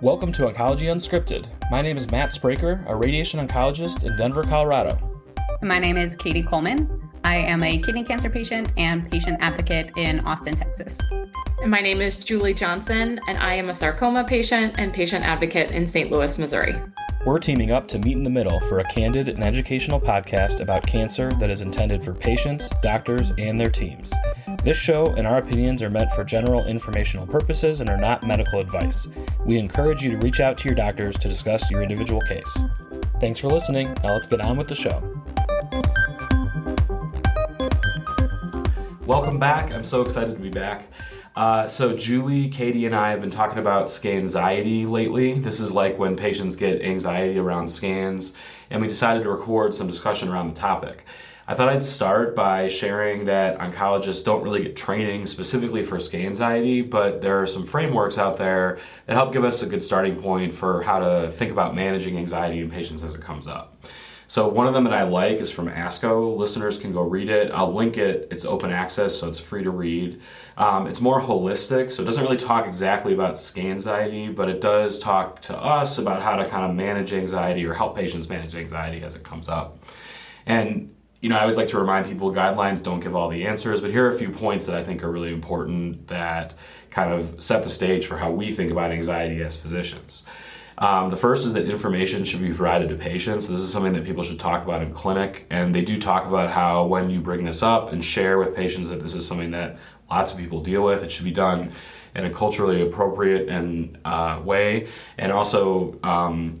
Welcome to Oncology Unscripted. My name is Matt Spraker, a radiation oncologist in Denver, Colorado. My name is Katie Coleman. I am a kidney cancer patient and patient advocate in Austin, Texas. And my name is Julie Johnson, and I am a sarcoma patient and patient advocate in St. Louis, Missouri. We're teaming up to meet in the middle for a candid and educational podcast about cancer that is intended for patients, doctors, and their teams. This show and our opinions are meant for general informational purposes and are not medical advice. We encourage you to reach out to your doctors to discuss your individual case. Thanks for listening. Now let's get on with the show. Welcome back. I'm so excited to be back. So Julie, Katie, and I have been talking about scanxiety lately. This is like when patients get anxiety around scans, and we decided to record some discussion around the topic. I thought I'd start by sharing that oncologists don't really get training specifically for scanxiety, but there are some frameworks out there that help give us a good starting point for how to think about managing anxiety in patients as it comes up. So one of them that I like is from ASCO. Listeners can go read it. I'll link it. It's open access, so it's free to read. It's more holistic, so it doesn't really talk exactly about scanxiety, but it does talk to us about how to kind of manage anxiety or help patients manage anxiety as it comes up. And I always like to remind people guidelines don't give all the answers, but here are a few points that I think are really important that kind of set the stage for how we think about anxiety as physicians. The first is that information should be provided to patients. This is something that people should talk about in clinic, and they do talk about how when you bring this up and share with patients that this is something that lots of people deal with, it should be done in a culturally appropriate way, and also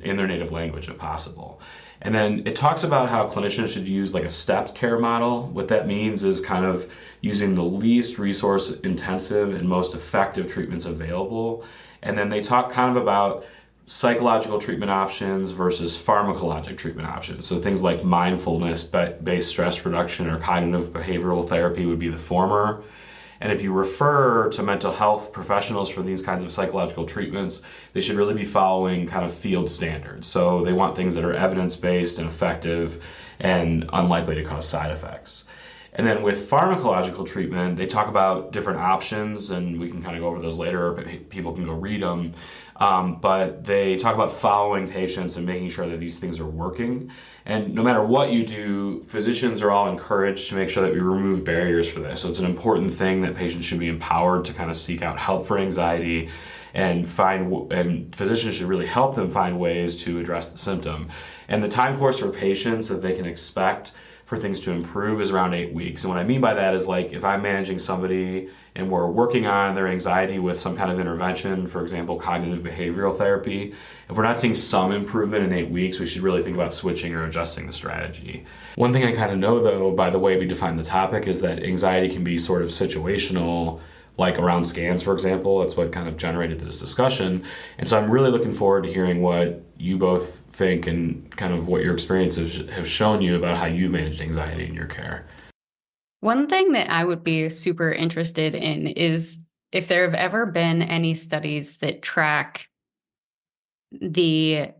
in their native language if possible. And then it talks about how clinicians should use like a stepped care model. What that means is kind of using the least resource intensive and most effective treatments available. And then they talk kind of about psychological treatment options versus pharmacologic treatment options. So things like mindfulness-based stress reduction or cognitive behavioral therapy would be the former. And if you refer to mental health professionals for these kinds of psychological treatments, they should really be following kind of field standards. So they want things that are evidence-based and effective and unlikely to cause side effects. And then with pharmacological treatment, they talk about different options, and we can kind of go over those later, but people can go read them. But they talk about following patients and making sure that these things are working. And no matter what you do, physicians are all encouraged to make sure that we remove barriers for this. So it's an important thing that patients should be empowered to kind of seek out help for anxiety and physicians should really help them find ways to address the symptom. And the time course for patients that they can expect for things to improve is around 8 weeks. And what I mean by that is like if I'm managing somebody and we're working on their anxiety with some kind of intervention, for example, cognitive behavioral therapy, if we're not seeing some improvement in 8 weeks, we should really think about switching or adjusting the strategy. One thing I kind of know though, by the way we define the topic, is that anxiety can be sort of situational, like around scans, for example. That's what kind of generated this discussion. And so I'm really looking forward to hearing what you both think and kind of what your experiences have shown you about how you've managed anxiety in your care. One thing that I would be super interested in is if there have ever been any studies that track the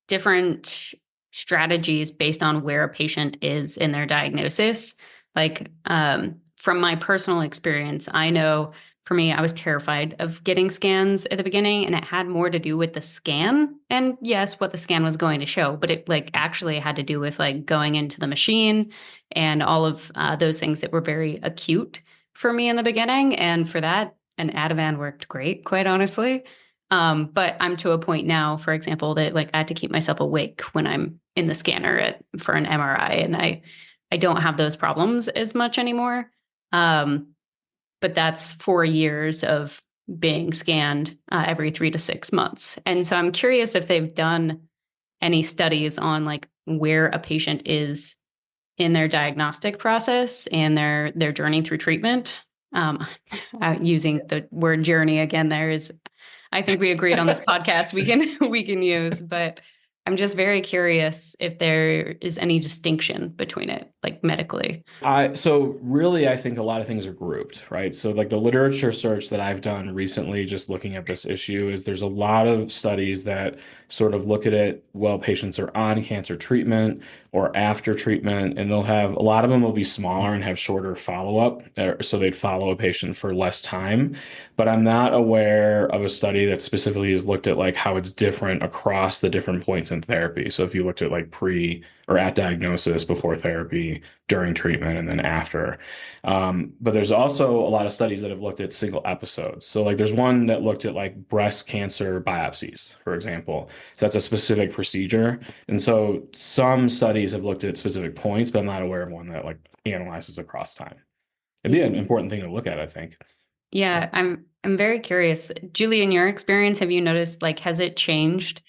different strategies based on where a patient is in their diagnosis. Like, from my personal experience, I know for me, I was terrified of getting scans at the beginning, and it had more to do with the scan and yes, what the scan was going to show, but it actually had to do with going into the machine and all of those things that were very acute for me in the beginning. And for that, an Ativan worked great, quite honestly. But I'm to a point now, for example, that I had to keep myself awake when I'm in the scanner for an MRI, and I don't have those problems as much anymore. But that's 4 years of being scanned every 3 to 6 months. And so I'm curious if they've done any studies on where a patient is in their diagnostic process and their journey through treatment. Using the word journey again, I think we agreed on this podcast we can use, but I'm just very curious if there is any distinction between it, medically. So really, I think a lot of things are grouped, right? So the literature search that I've done recently, just looking at this issue, is there's a lot of studies that sort of look at it while patients are on cancer treatment, or after treatment, and they'll have a lot of them will be smaller and have shorter follow-up, so they'd follow a patient for less time. But I'm not aware of a study that specifically has looked at like how it's different across the different points in therapy. So if you looked at like pre or at diagnosis, before therapy, during treatment, and then after. But there's also a lot of studies that have looked at single episodes. So like there's one that looked at like breast cancer biopsies, for example. So that's a specific procedure. And so some studies have looked at specific points, but I'm not aware of one that like analyzes across time. It'd be an important thing to look at, I think. Yeah, I'm very curious. Julie, in your experience, have you noticed like has it changed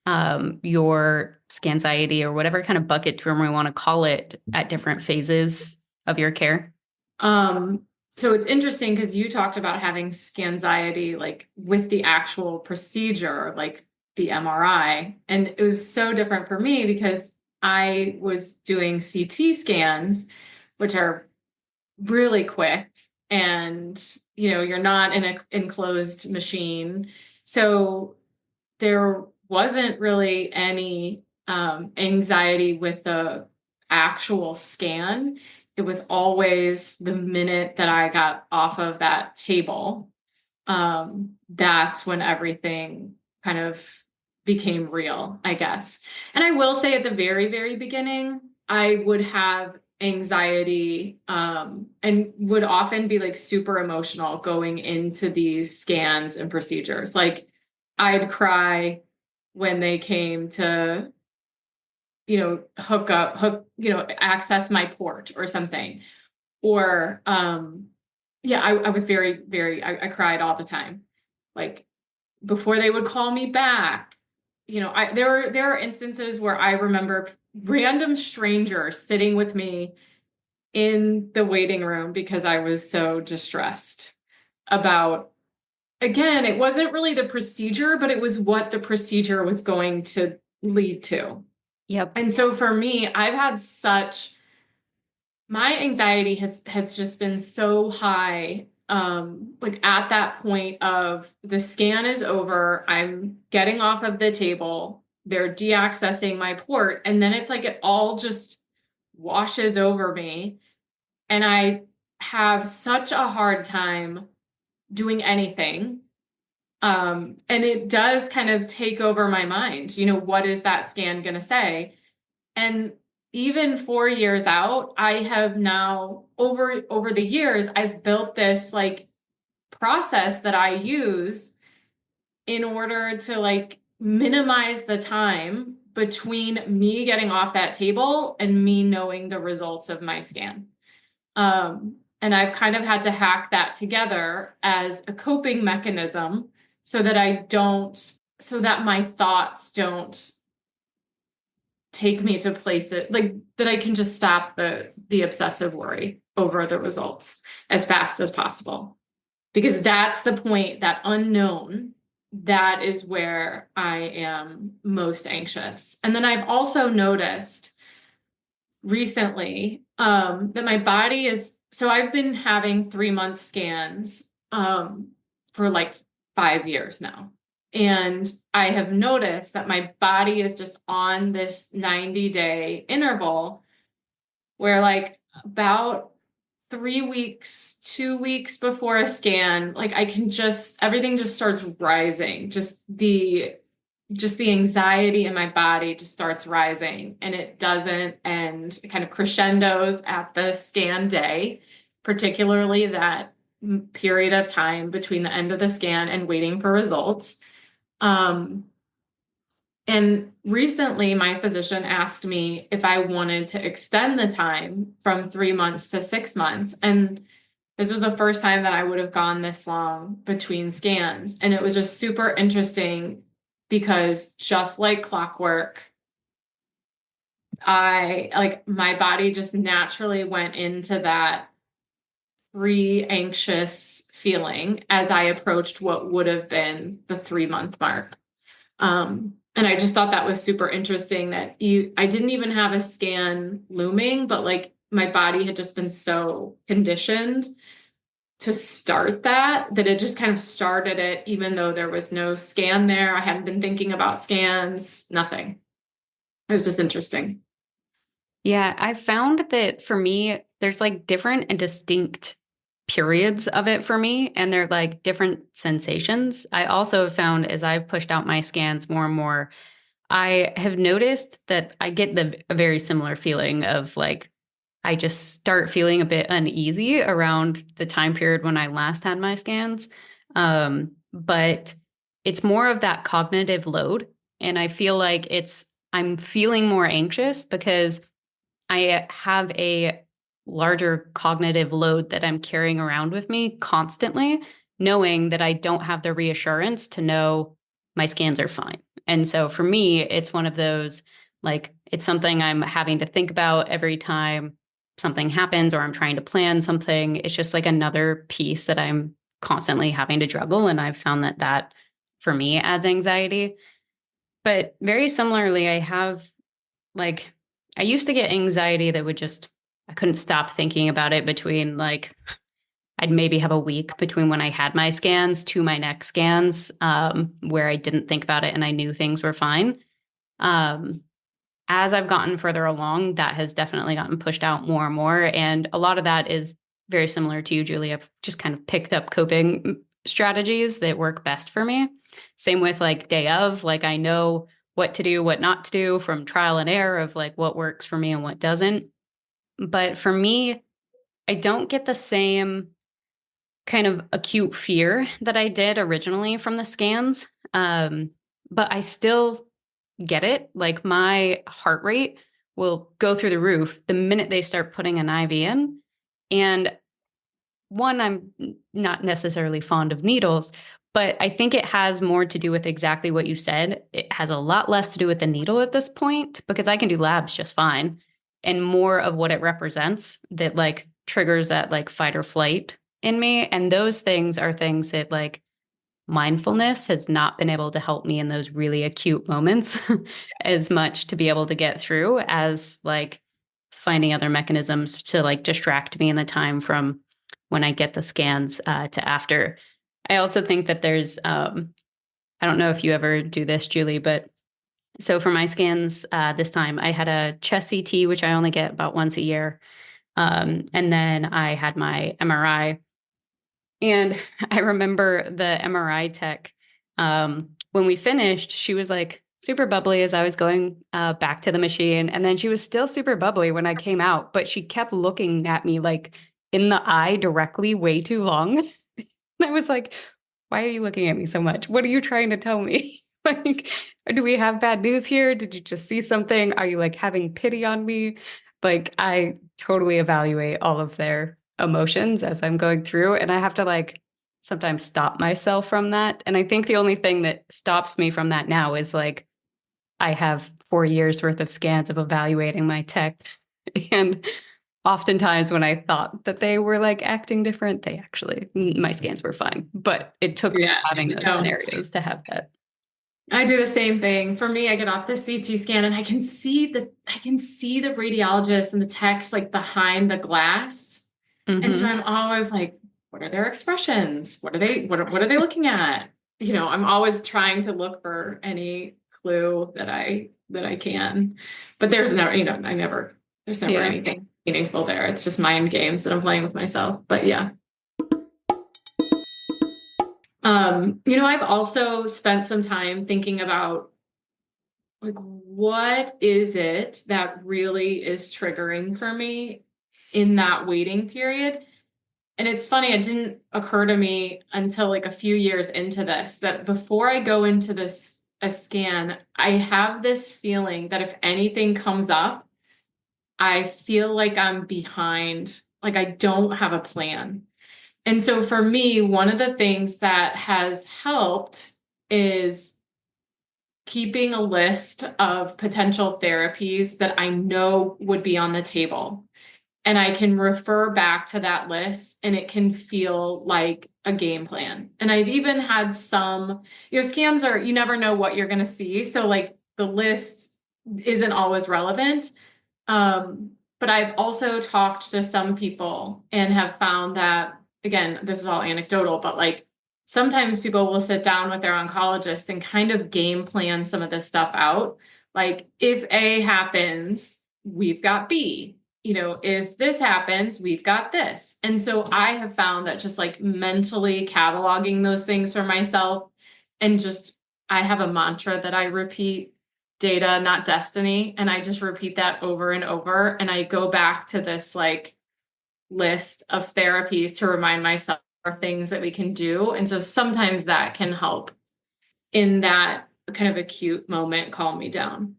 your scanxiety or whatever kind of bucket term we want to call it at different phases of your care? So it's interesting because you talked about having scanxiety like with the actual procedure, like the MRI, and it was so different for me because I was doing CT scans, which are really quick, and you're not in an enclosed machine, so there wasn't really any anxiety with the actual scan. It was always the minute that I got off of that table, that's when everything kind of became real, I guess. And I will say at the very, very beginning, I would have anxiety and would often be like super emotional going into these scans and procedures. Like I'd cry when they came to, access my port or something. Or, I was very, very, I cried all the time. Like before they would call me back, there are instances where I remember random strangers sitting with me in the waiting room because I was so distressed about, again, it wasn't really the procedure, but it was what the procedure was going to lead to. Yep. And so for me, my anxiety has just been so high, like at that point of the scan is over, I'm getting off of the table, they're deaccessing my port, and then it's like it all just washes over me. And I have such a hard time doing anything. And it does kind of take over my mind. What is that scan going to say? And even 4 years out, I have now over the years, I've built this like process that I use in order to like minimize the time between me getting off that table and me knowing the results of my scan. And I've kind of had to hack that together as a coping mechanism so that my thoughts don't take me to places like that I can just stop the obsessive worry over the results as fast as possible. Because that's the point, that unknown, that is where I am most anxious. And then I've also noticed recently that my body so I've been having 3-month scans for like 5 years now. And I have noticed that my body is just on this 90-day interval where like about 3 weeks, 2 weeks before a scan, like everything just starts rising. Just the anxiety in my body just starts rising, and it doesn't end. It kind of crescendos at the scan day, particularly that period of time between the end of the scan and waiting for results. And recently my physician asked me if I wanted to extend the time from 3 months to 6 months. And this was the first time that I would have gone this long between scans. And it was just super interesting because just like clockwork, my body just naturally went into that pre-anxious feeling as I approached what would have been the 3-month mark. And I just thought that was super interesting that I didn't even have a scan looming, but like my body had just been so conditioned to start that it just kind of started it, even though there was no scan there. I hadn't been thinking about scans, nothing. It was just interesting. Yeah, I found that for me, there's like different and distinct periods of it for me, and they're like different sensations. I also have found as I've pushed out my scans more and more, I have noticed that I get a very similar feeling of like I just start feeling a bit uneasy around the time period when I last had my scans. But it's more of that cognitive load. And I feel like I'm feeling more anxious because I have a larger cognitive load that I'm carrying around with me constantly, knowing that I don't have the reassurance to know my scans are fine. And so for me, it's one of those like, it's something I'm having to think about every time something happens or I'm trying to plan something. It's just like another piece that I'm constantly having to juggle. And I've found that that for me adds anxiety. But very similarly, I have like, I used to get anxiety that would just, I couldn't stop thinking about it between like, I'd maybe have a week between when I had my scans to my next scans, where I didn't think about it and I knew things were fine. Um, as I've gotten further along, that has definitely gotten pushed out more and more. And a lot of that is very similar to you, Julie. I've just kind of picked up coping strategies that work best for me. Same with like day of, like I know what to do, what not to do from trial and error of like what works for me and what doesn't. But for me, I don't get the same kind of acute fear that I did originally from the scans. But I still get it. Like my heart rate will go through the roof the minute they start putting an IV in. And one, I'm not necessarily fond of needles, but I think it has more to do with exactly what you said. It has a lot less to do with the needle at this point because I can do labs just fine, and more of what it represents that like triggers that like fight or flight in me. And those things are things that like mindfulness has not been able to help me in those really acute moments as much to be able to get through as like finding other mechanisms to like distract me in the time from when I get the scans to after. I also think that there's, I don't know if you ever do this, Julie, but so for my scans this time, I had a chest CT, which I only get about once a year. And then I had my MRI. And I remember the MRI tech, when we finished, she was like super bubbly as I was going back to the machine. And then she was still super bubbly when I came out, but she kept looking at me like in the eye directly way too long. And I was like, why are you looking at me so much? What are you trying to tell me? Like, do we have bad news here? Did you just see something? Are you like having pity on me? Like, I totally evaluate all of their emotions as I'm going through, and I have to like sometimes stop myself from that. And I think the only thing that stops me from that now is like I have 4 years worth of scans of evaluating my tech. And oftentimes when I thought that they were like acting different, they actually, my scans were fine. But it took Yeah, having those no. scenarios to have that. I do the same thing. For me, I get off the CT scan and I can see the radiologist and the text like behind the glass. And so Mhm. I'm always like, what are their expressions? What are they looking at? You know, I'm always trying to look for any clue that I can. But there's never, there's never Yeah. anything meaningful there. It's just mind games that I'm playing with myself. But yeah. I've also spent some time thinking about like what is it that really is triggering for me in that waiting period. And it's funny, it didn't occur to me until like a few years into this that before I go into this a scan, I have this feeling that if anything comes up, I feel like I'm behind, like I don't have a plan. And so for me, one of the things that has helped is keeping a list of potential therapies that I know would be on the table. And I can refer back to that list and it can feel like a game plan. And I've even had some, scans are, you never know what you're going to see. So like the list isn't always relevant. But I've also talked to some people and have found that, again, this is all anecdotal, but like sometimes people will sit down with their oncologist and kind of game plan some of this stuff out. Like if A happens, we've got B. If this happens, we've got this. And so I have found that just like mentally cataloging those things for myself, and just, I have a mantra that I repeat: data, not destiny. And I just repeat that over and over. And I go back to this like list of therapies to remind myself of things that we can do. And so sometimes that can help in that kind of acute moment calm me down.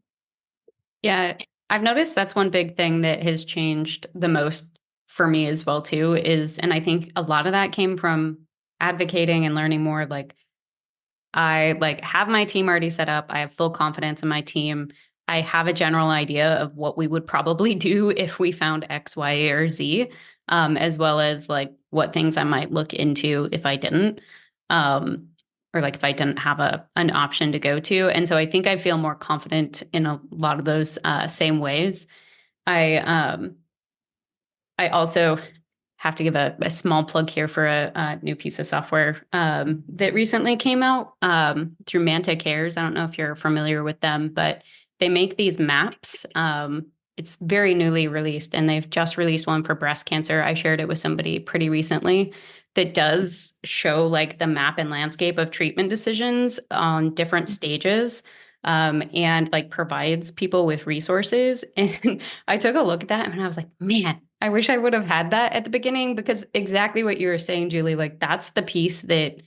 Yeah, I've noticed that's one big thing that has changed the most for me as well too is, and I think a lot of that came from advocating and learning more. Like I like have my team already set up. I have full confidence in my team. I have a general idea of what we would probably do if we found X, Y, or Z, as well as like what things I might look into if I didn't. Or like if I didn't have an option to go to. And so I think I feel more confident in a lot of those same ways. I I also have to give a small plug here for a new piece of software that recently came out through Manta Cares. I don't know if you're familiar with them, but they make these maps. It's very newly released, and they've just released one for breast cancer. I shared it with somebody pretty recently that does show like the map and landscape of treatment decisions on different stages, and like provides people with resources. And I took a look at that and I was like, man, I wish I would have had that at the beginning, because exactly what you were saying, Julie, like that's the piece that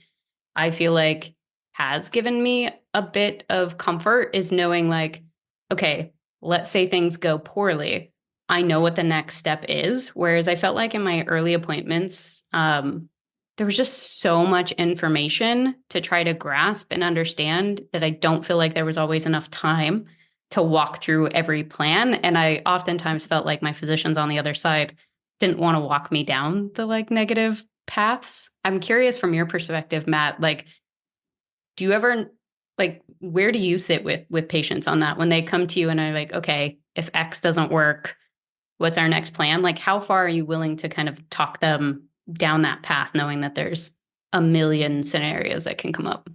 I feel like has given me a bit of comfort, is knowing like, okay, let's say things go poorly. I know what the next step is. Whereas I felt like in my early appointments, there was just so much information to try to grasp and understand that I don't feel like there was always enough time to walk through every plan. And I oftentimes felt like my physicians on the other side didn't want to walk me down the like negative paths. I'm curious from your perspective, Matt, like, do you ever like where do you sit with patients on that when they come to you and are like, okay, if X doesn't work, what's our next plan? Like, how far are you willing to kind of talk them down that path, knowing that there's a million scenarios that can come up?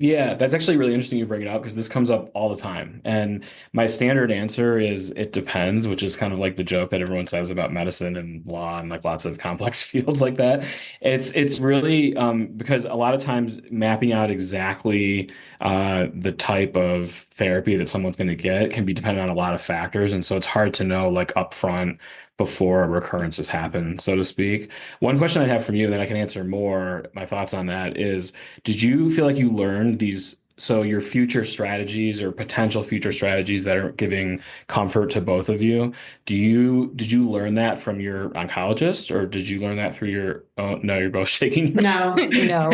Yeah, that's actually really interesting you bring it up because this comes up all the time. And my standard answer is it depends, which is kind of like the joke that everyone says about medicine and law and like lots of complex fields like that. It's really because a lot of times mapping out exactly the type of therapy that someone's going to get can be dependent on a lot of factors. And so it's hard to know like upfront before recurrences happen, so to speak. One question I'd have from you, and then I can answer more, my thoughts on that is, did you feel like you learned these, so your future strategies or potential future strategies that are giving comfort to both of you, did you learn that from your oncologist or did you learn that through your, oh, no, you're both shaking. No. No.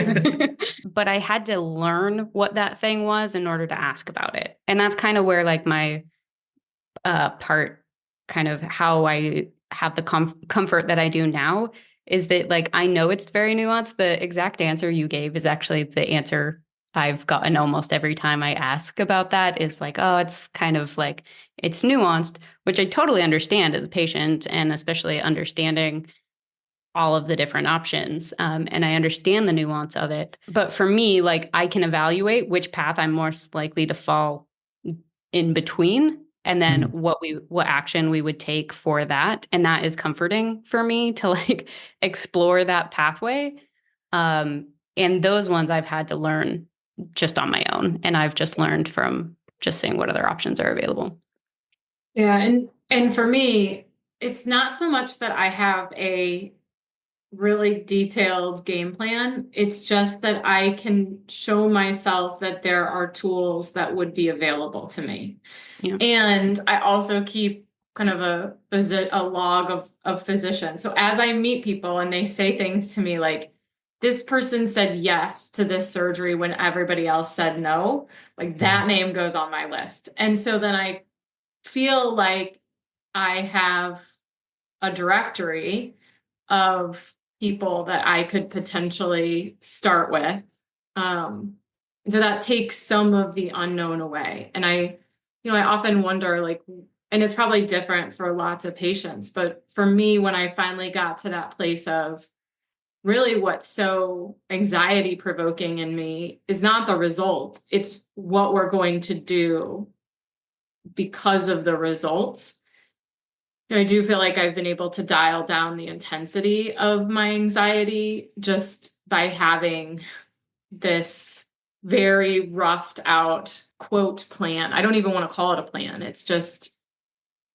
But I had to learn what that thing was in order to ask about it. And that's kind of where like my part, kind of how I have the comfort that I do now, is that like I know it's very nuanced. The exact answer you gave is actually the answer I've gotten almost every time I ask about that, is like, oh, it's kind of like it's nuanced, which I totally understand as a patient, and especially understanding all of the different options. And I understand the nuance of it. But for me, like I can evaluate which path I'm most likely to fall in between, and then what action we would take for that. And that is comforting for me to like explore that pathway. And those ones I've had to learn just on my own. And I've just learned from just seeing what other options are available. Yeah, and for me, it's not so much that I have a really detailed game plan. It's just that I can show myself that there are tools that would be available to me. Yeah. And I also keep kind of a log of physicians. So as I meet people and they say things to me like, this person said yes to this surgery when everybody else said no, like that name goes on my list. And so then I feel like I have a directory of people that I could potentially start with. So that takes some of the unknown away. And I often wonder like, and it's probably different for lots of patients, but for me, when I finally got to that place of really what's so anxiety provoking in me is not the result, it's what we're going to do because of the results. I do feel like I've been able to dial down the intensity of my anxiety just by having this very roughed out quote plan. I don't even want to call it a plan. It's just,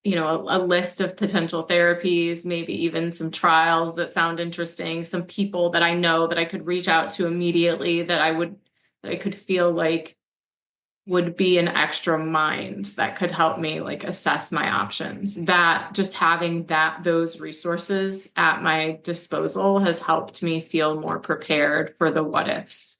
a list of potential therapies, maybe even some trials that sound interesting, some people that I know that I could reach out to immediately that I could feel like would be an extra mind that could help me like assess my options. That just having those resources at my disposal has helped me feel more prepared for the what ifs.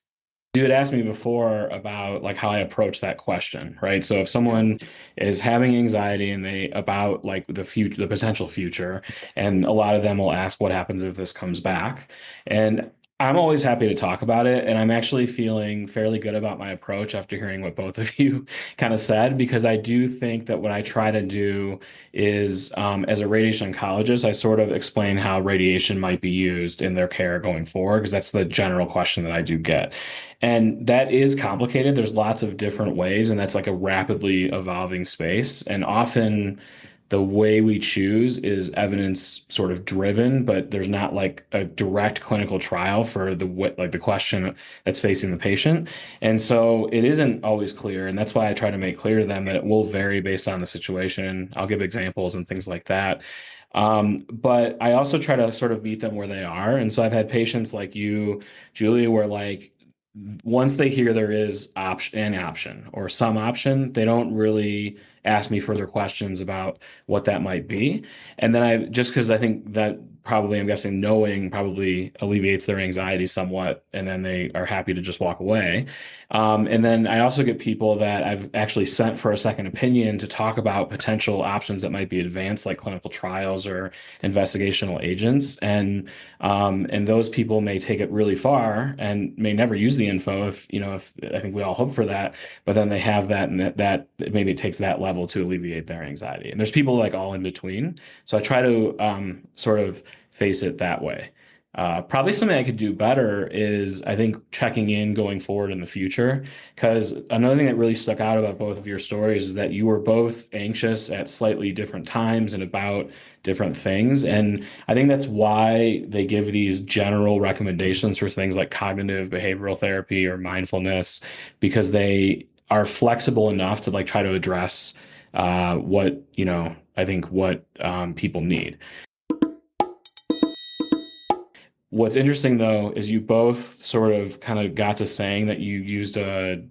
You had asked me before about like how I approach that question, right? So if someone is having anxiety and they about like the future, the potential future, and a lot of them will ask what happens if this comes back. And I'm always happy to talk about it. And I'm actually feeling fairly good about my approach after hearing what both of you kind of said, because I do think that what I try to do is, as a radiation oncologist, I sort of explain how radiation might be used in their care going forward, because that's the general question that I do get. And that is complicated. There's lots of different ways, and that's like a rapidly evolving space. And often the way we choose is evidence sort of driven, but there's not like a direct clinical trial for the question that's facing the patient. And so it isn't always clear. And that's why I try to make clear to them that it will vary based on the situation. I'll give examples and things like that. But I also try to sort of meet them where they are. And so I've had patients like you, Julia, where like once they hear there is an option or some option, they don't really ask me further questions about what that might be. And then just because I think that probably, I'm guessing, knowing probably alleviates their anxiety somewhat, and then they are happy to just walk away. And then I also get people that I've actually sent for a second opinion to talk about potential options that might be advanced, like clinical trials or investigational agents. And those people may take it really far and may never use the info if I think we all hope for that, but then they have that, and that maybe it takes that level to alleviate their anxiety. And there's people like all in between. So I try to sort of face it that way. Probably something I could do better is, I think, checking in going forward in the future. Because another thing that really stuck out about both of your stories is that you were both anxious at slightly different times and about different things. And I think that's why they give these general recommendations for things like cognitive behavioral therapy or mindfulness, because they are flexible enough to like try to address what, I think what people need. What's interesting though is you both sort of kind of got to saying that you used a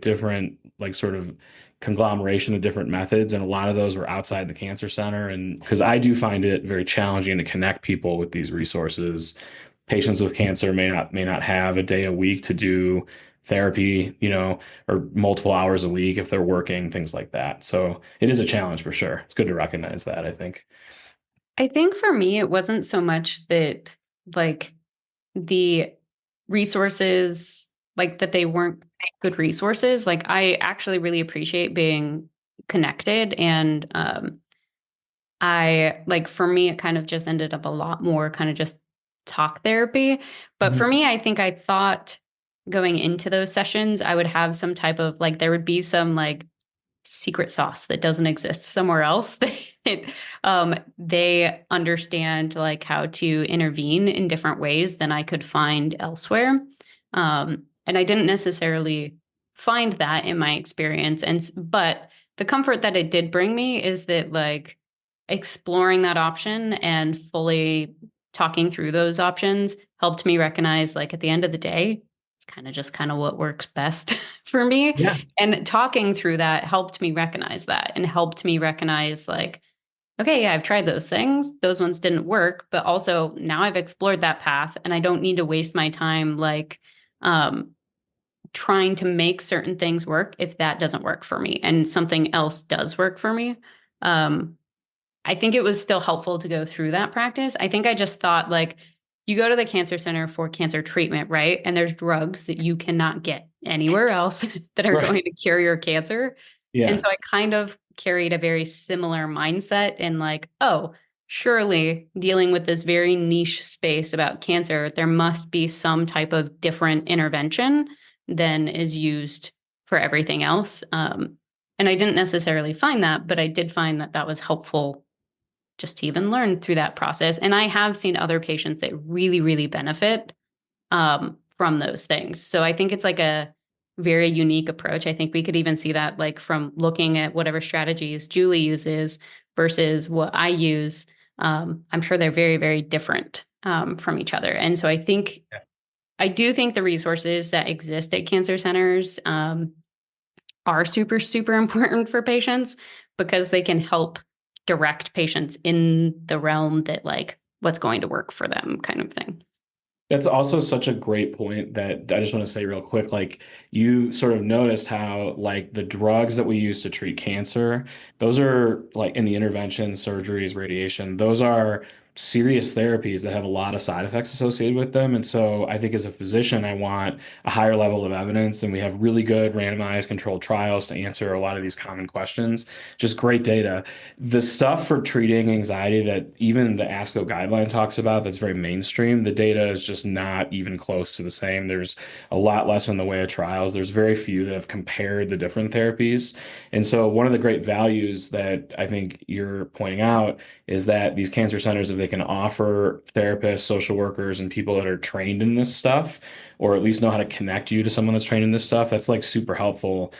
different like sort of conglomeration of different methods, and a lot of those were outside the cancer center. And because I do find it very challenging to connect people with these resources. Patients with cancer may not have a day a week to do therapy, or multiple hours a week if they're working, things like that. So it is a challenge for sure. It's good to recognize that, I think. I think for me, it wasn't so much that like the resources, like that they weren't good resources. Like I actually really appreciate being connected. And I like for me, it kind of just ended up a lot more kind of just talk therapy. But for me, I think I thought going into those sessions, I would have some type of like, there would be some like secret sauce that doesn't exist somewhere else. They understand like how to intervene in different ways than I could find elsewhere. And I didn't necessarily find that in my experience. But the comfort that it did bring me is that like exploring that option and fully talking through those options helped me recognize like at the end of the day, it's kind of what works best for me. Yeah. And talking through that helped me recognize that and helped me recognize like, okay, yeah, I've tried those things. Those ones didn't work, but also now I've explored that path and I don't need to waste my time like trying to make certain things work if that doesn't work for me and something else does work for me. I think it was still helpful to go through that practice. I think I just thought like you go to the cancer center for cancer treatment, right? And there's drugs that you cannot get anywhere else that are Right. going to cure your cancer. Yeah. And so I kind of carried a very similar mindset in like, oh, surely dealing with this very niche space about cancer, there must be some type of different intervention than is used for everything else. And I didn't necessarily find that, but I did find that that was helpful just to even learn through that process. And I have seen other patients that really, really benefit from those things. So I think it's like a very unique approach. I think we could even see that like from looking at whatever strategies Julie uses versus what I use. I'm sure they're very, very different from each other. And so I do think the resources that exist at cancer centers are super, super important for patients because they can help direct patients in the realm that like what's going to work for them kind of thing. That's also such a great point that I just want to say real quick. Like you sort of noticed how like the drugs that we use to treat cancer, those are like in the intervention, surgeries, radiation, those are serious therapies that have a lot of side effects associated with them. And so I think as a physician, I want a higher level of evidence, and we have really good randomized controlled trials to answer a lot of these common questions. Just great data. The stuff for treating anxiety that even the ASCO guideline talks about, that's very mainstream, the data is just not even close to the same. There's a lot less in the way of trials. There's very few that have compared the different therapies. And so one of the great values that I think you're pointing out is that these cancer centers, if they can offer therapists, social workers, and people that are trained in this stuff, or at least know how to connect you to someone that's trained in this stuff, that's like super helpful.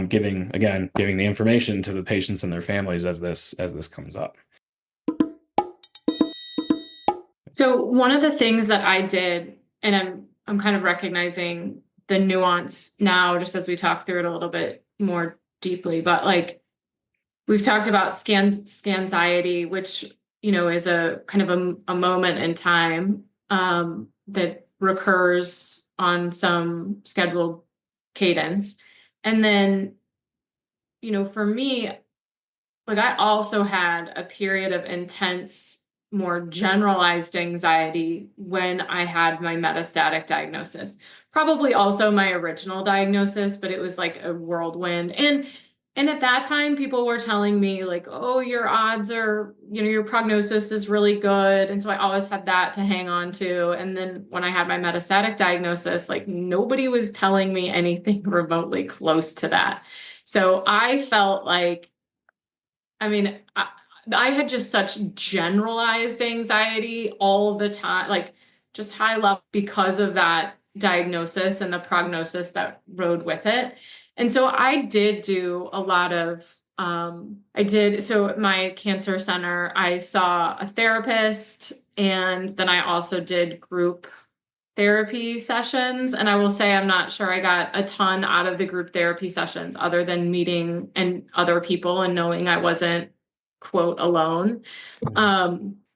Giving the information to the patients and their families as this comes up. So one of the things that I did, and I'm kind of recognizing the nuance now, just as we talk through it a little bit more deeply, but like we've talked about scanxiety, which, is a kind of a moment in time that recurs on some scheduled cadence. And then, for me, like I also had a period of intense, more generalized anxiety when I had my metastatic diagnosis. Probably also my original diagnosis, but it was like a whirlwind. And at that time, people were telling me like, oh, your odds are, your prognosis is really good. And so I always had that to hang on to. And then when I had my metastatic diagnosis, like nobody was telling me anything remotely close to that. So I felt like, I had just such generalized anxiety all the time, like just high level because of that diagnosis and the prognosis that rode with it. And so I did do a lot of, so at my cancer center, I saw a therapist, and then I also did group therapy sessions. And I will say, I'm not sure I got a ton out of the group therapy sessions other than meeting and other people and knowing I wasn't, quote, alone.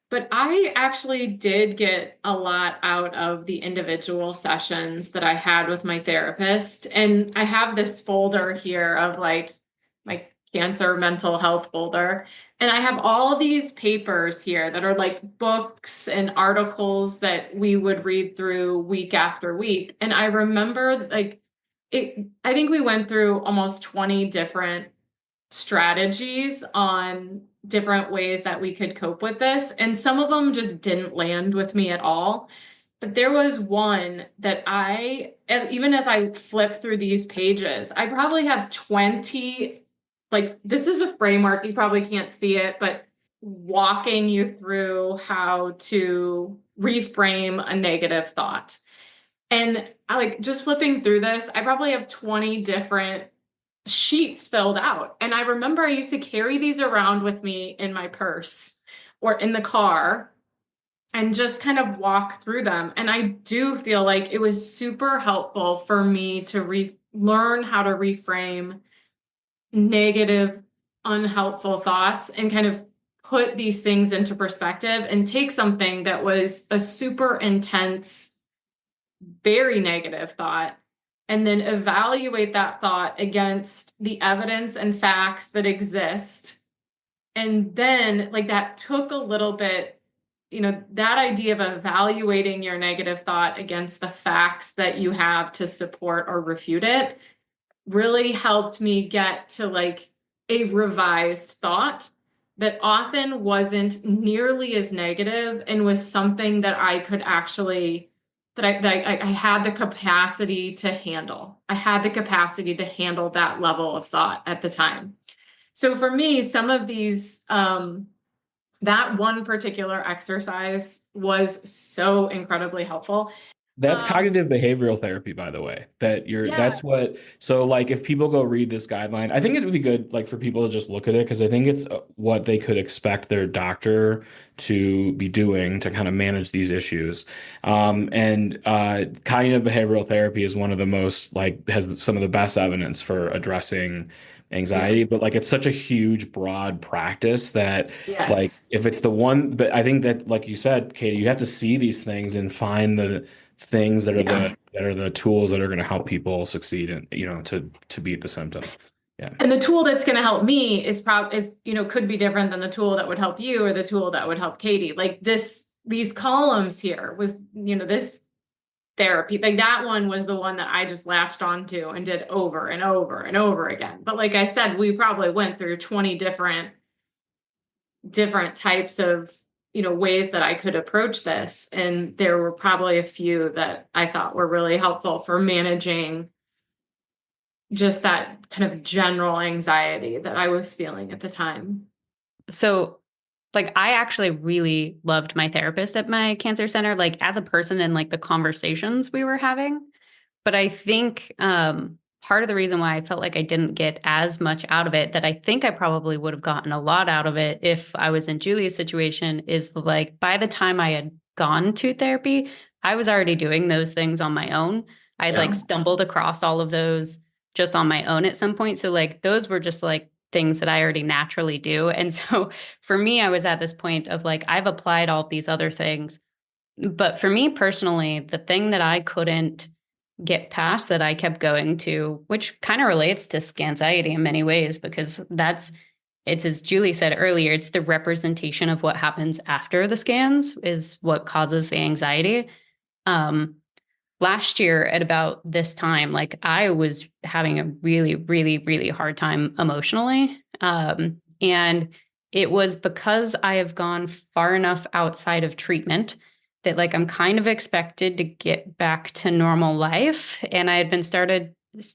But I actually did get a lot out of the individual sessions that I had with my therapist. And I have this folder here of like my cancer mental health folder. And I have all these papers here that are like books and articles that we would read through week after week. And I remember like I think we went through almost 20 different strategies on different ways that we could cope with this. And some of them just didn't land with me at all. But there was one that even as I flip through these pages, I probably have 20, like this is a framework, you probably can't see it, but walking you through how to reframe a negative thought. And I like just flipping through this, I probably have 20 different sheets filled out. And I remember I used to carry these around with me in my purse or in the car and just kind of walk through them. And I do feel like it was super helpful for me to learn how to reframe negative, unhelpful thoughts and kind of put these things into perspective and take something that was a super intense, very negative thought, and then evaluate that thought against the evidence and facts that exist. And then like that took a little bit, that idea of evaluating your negative thought against the facts that you have to support or refute it really helped me get to like a revised thought that often wasn't nearly as negative and was something that I could actually that I had the capacity to handle. I had the capacity to handle that level of thought at the time. So for me, some of these that one particular exercise was so incredibly helpful. That's Um, cognitive behavioral therapy, by the way. yeah, So like if people go read this guideline, I think it would be good like for people to just look at it because I think it's what they could expect their doctor to be doing to kind of manage these issues. And cognitive behavioral therapy is one of the most like has some of the best evidence for addressing yeah, anxiety, but like it's such a huge, broad practice that like yes. if it's the one, but I think that like you said, Katie, you have to see these things and find the things Yeah. that are the tools that are going to help people succeed and to beat the symptom. Yeah. And the tool that's going to help me could be different than the tool that would help you or the tool that would help Katie. Like these columns here was, this therapy, like that one was the one that I just latched onto and did over and over and over again. But like I said, we probably went through 20 different types of, ways that I could approach this. And there were probably a few that I thought were really helpful for managing just that kind of general anxiety that I was feeling at the time. So, like, I actually really loved my therapist at my cancer center, like, as a person and like the conversations we were having. But I think part of the reason why I felt like I didn't get as much out of it that I think I probably would have gotten a lot out of it if I was in Julie's situation is like by the time I had gone to therapy, I was already doing those things on my own. I'd Yeah. like stumbled across all of those just on my own at some point. So like those were just like things that I already naturally do. And so for me, I was at this point of like, I've applied all of these other things. But for me personally, the thing that I couldn't get past that I kept going to, which kind of relates to scanxiety in many ways, because it's as Julie said earlier, it's the representation of what happens after the scans is what causes the anxiety. Um, Last year at about this time, like I was having a really, really, really hard time emotionally. And it was because I have gone far enough outside of treatment that like I'm kind of expected to get back to normal life. And I had been started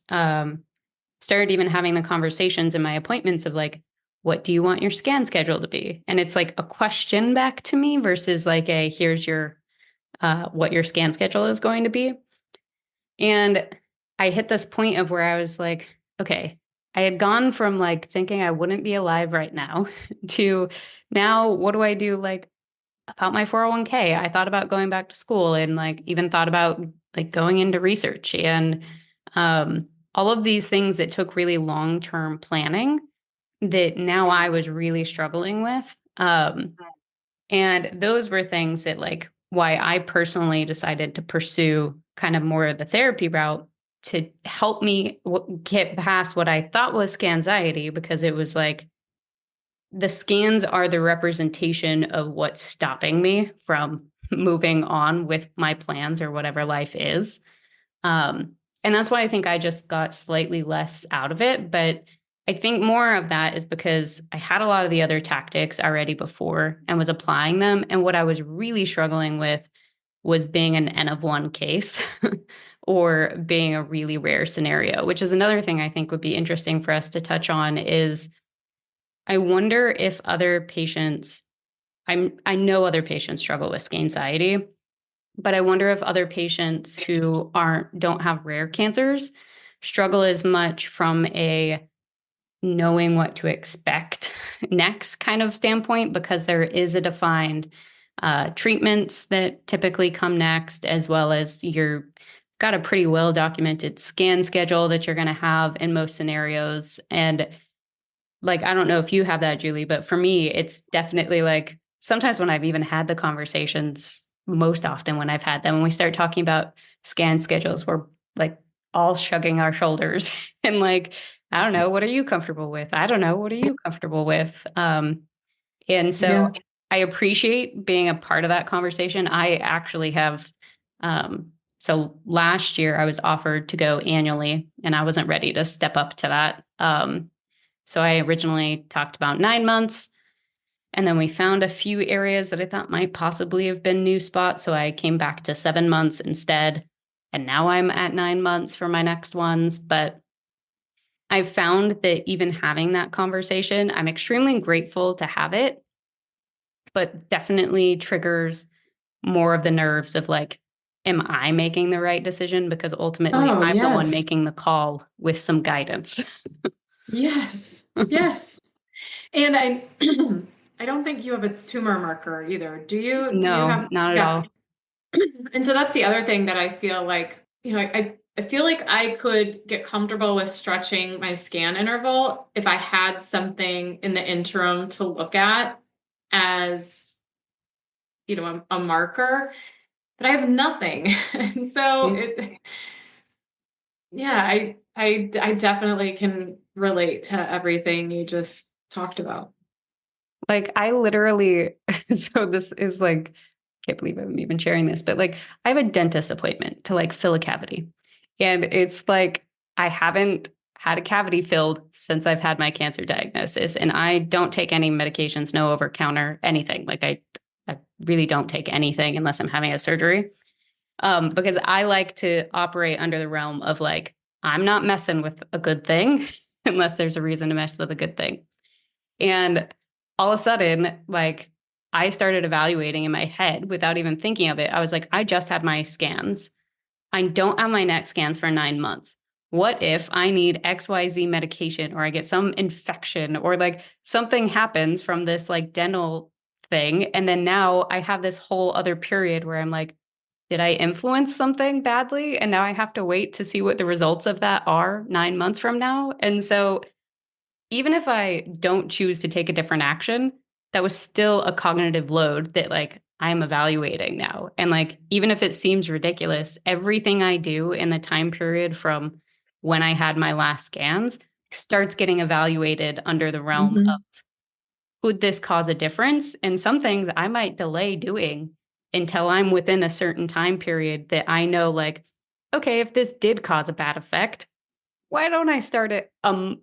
even having the conversations in my appointments of like, what do you want your scan schedule to be? And it's like a question back to me versus like a here's your what your scan schedule is going to be. And I hit this point of where I was like, okay, I had gone from like thinking I wouldn't be alive right now to now what do I do like about my 401k? I thought about going back to school and like even thought about like going into research and all of these things that took really long-term planning that now I was really struggling with. And those were things that like why I personally decided to pursue kind of more of the therapy route to help me get past what I thought was scanxiety, because it was like the scans are the representation of what's stopping me from moving on with my plans or whatever life is. And that's why I think I just got slightly less out of it. But I think more of that is because I had a lot of the other tactics already before and was applying them. And what I was really struggling with was being an N of one case or being a really rare scenario, which is another thing I think would be interesting for us to touch on is I wonder if other patients, I know other patients struggle with anxiety, but I wonder if other patients who don't have rare cancers struggle as much from a knowing what to expect next kind of standpoint, because there is a defined treatments that typically come next, as well as you're got a pretty well documented scan schedule that you're going to have in most scenarios. And like, I don't know if you have that, Julie, but for me, it's definitely like sometimes when I've even had the conversations, most often when I've had them, when we start talking about scan schedules, we're like all shrugging our shoulders and like, I don't know, what are you comfortable with? I don't know, what are you comfortable with? And so Yeah. I appreciate being a part of that conversation. I actually have, so last year I was offered to go annually and I wasn't ready to step up to that. So I originally talked about 9 months, and then we found a few areas that I thought might possibly have been new spots. So I came back to 7 months instead. And now I'm at 9 months for my next ones. But I've found that even having that conversation, I'm extremely grateful to have it. but definitely triggers more of the nerves of like, am I making the right decision? Because ultimately Oh, I'm the one yes. making the call with some guidance. Yes. Yes. And I I don't think you have a tumor marker either. Do you No, have not at yeah. all. And so that's the other thing that I feel like, I feel like I could get comfortable with stretching my scan interval if I had something in the interim to look at as, a marker, but I have nothing. And so I definitely can relate to everything you just talked about. Like I literally, so this is like, can't believe I'm even sharing this, but like I have a dentist appointment to like fill a cavity. And it's like I haven't had a cavity filled since I've had my cancer diagnosis. And I don't take any medications, no over counter, anything. Like I really don't take anything unless I'm having a surgery. Because I like to operate under the realm of like, I'm not messing with a good thing unless there's a reason to mess with a good thing. And all of a sudden, like I started evaluating in my head without even thinking of it. I was like, I just had my scans. I don't have my next scans for 9 months. What if I need XYZ medication or I get some infection or like something happens from this like dental thing? And then now I have this whole other period where I'm like, did I influence something badly? And now I have to wait to see what the results of that are 9 months from now. And so even if I don't choose to take a different action, that was still a cognitive load that like I'm evaluating now. And like, even if it seems ridiculous, everything I do in the time period from when I had my last scans starts getting evaluated under the realm of Mhm. would this cause a difference? And some things I might delay doing until I'm within a certain time period that I know, like, okay, if this did cause a bad effect, why don't I start it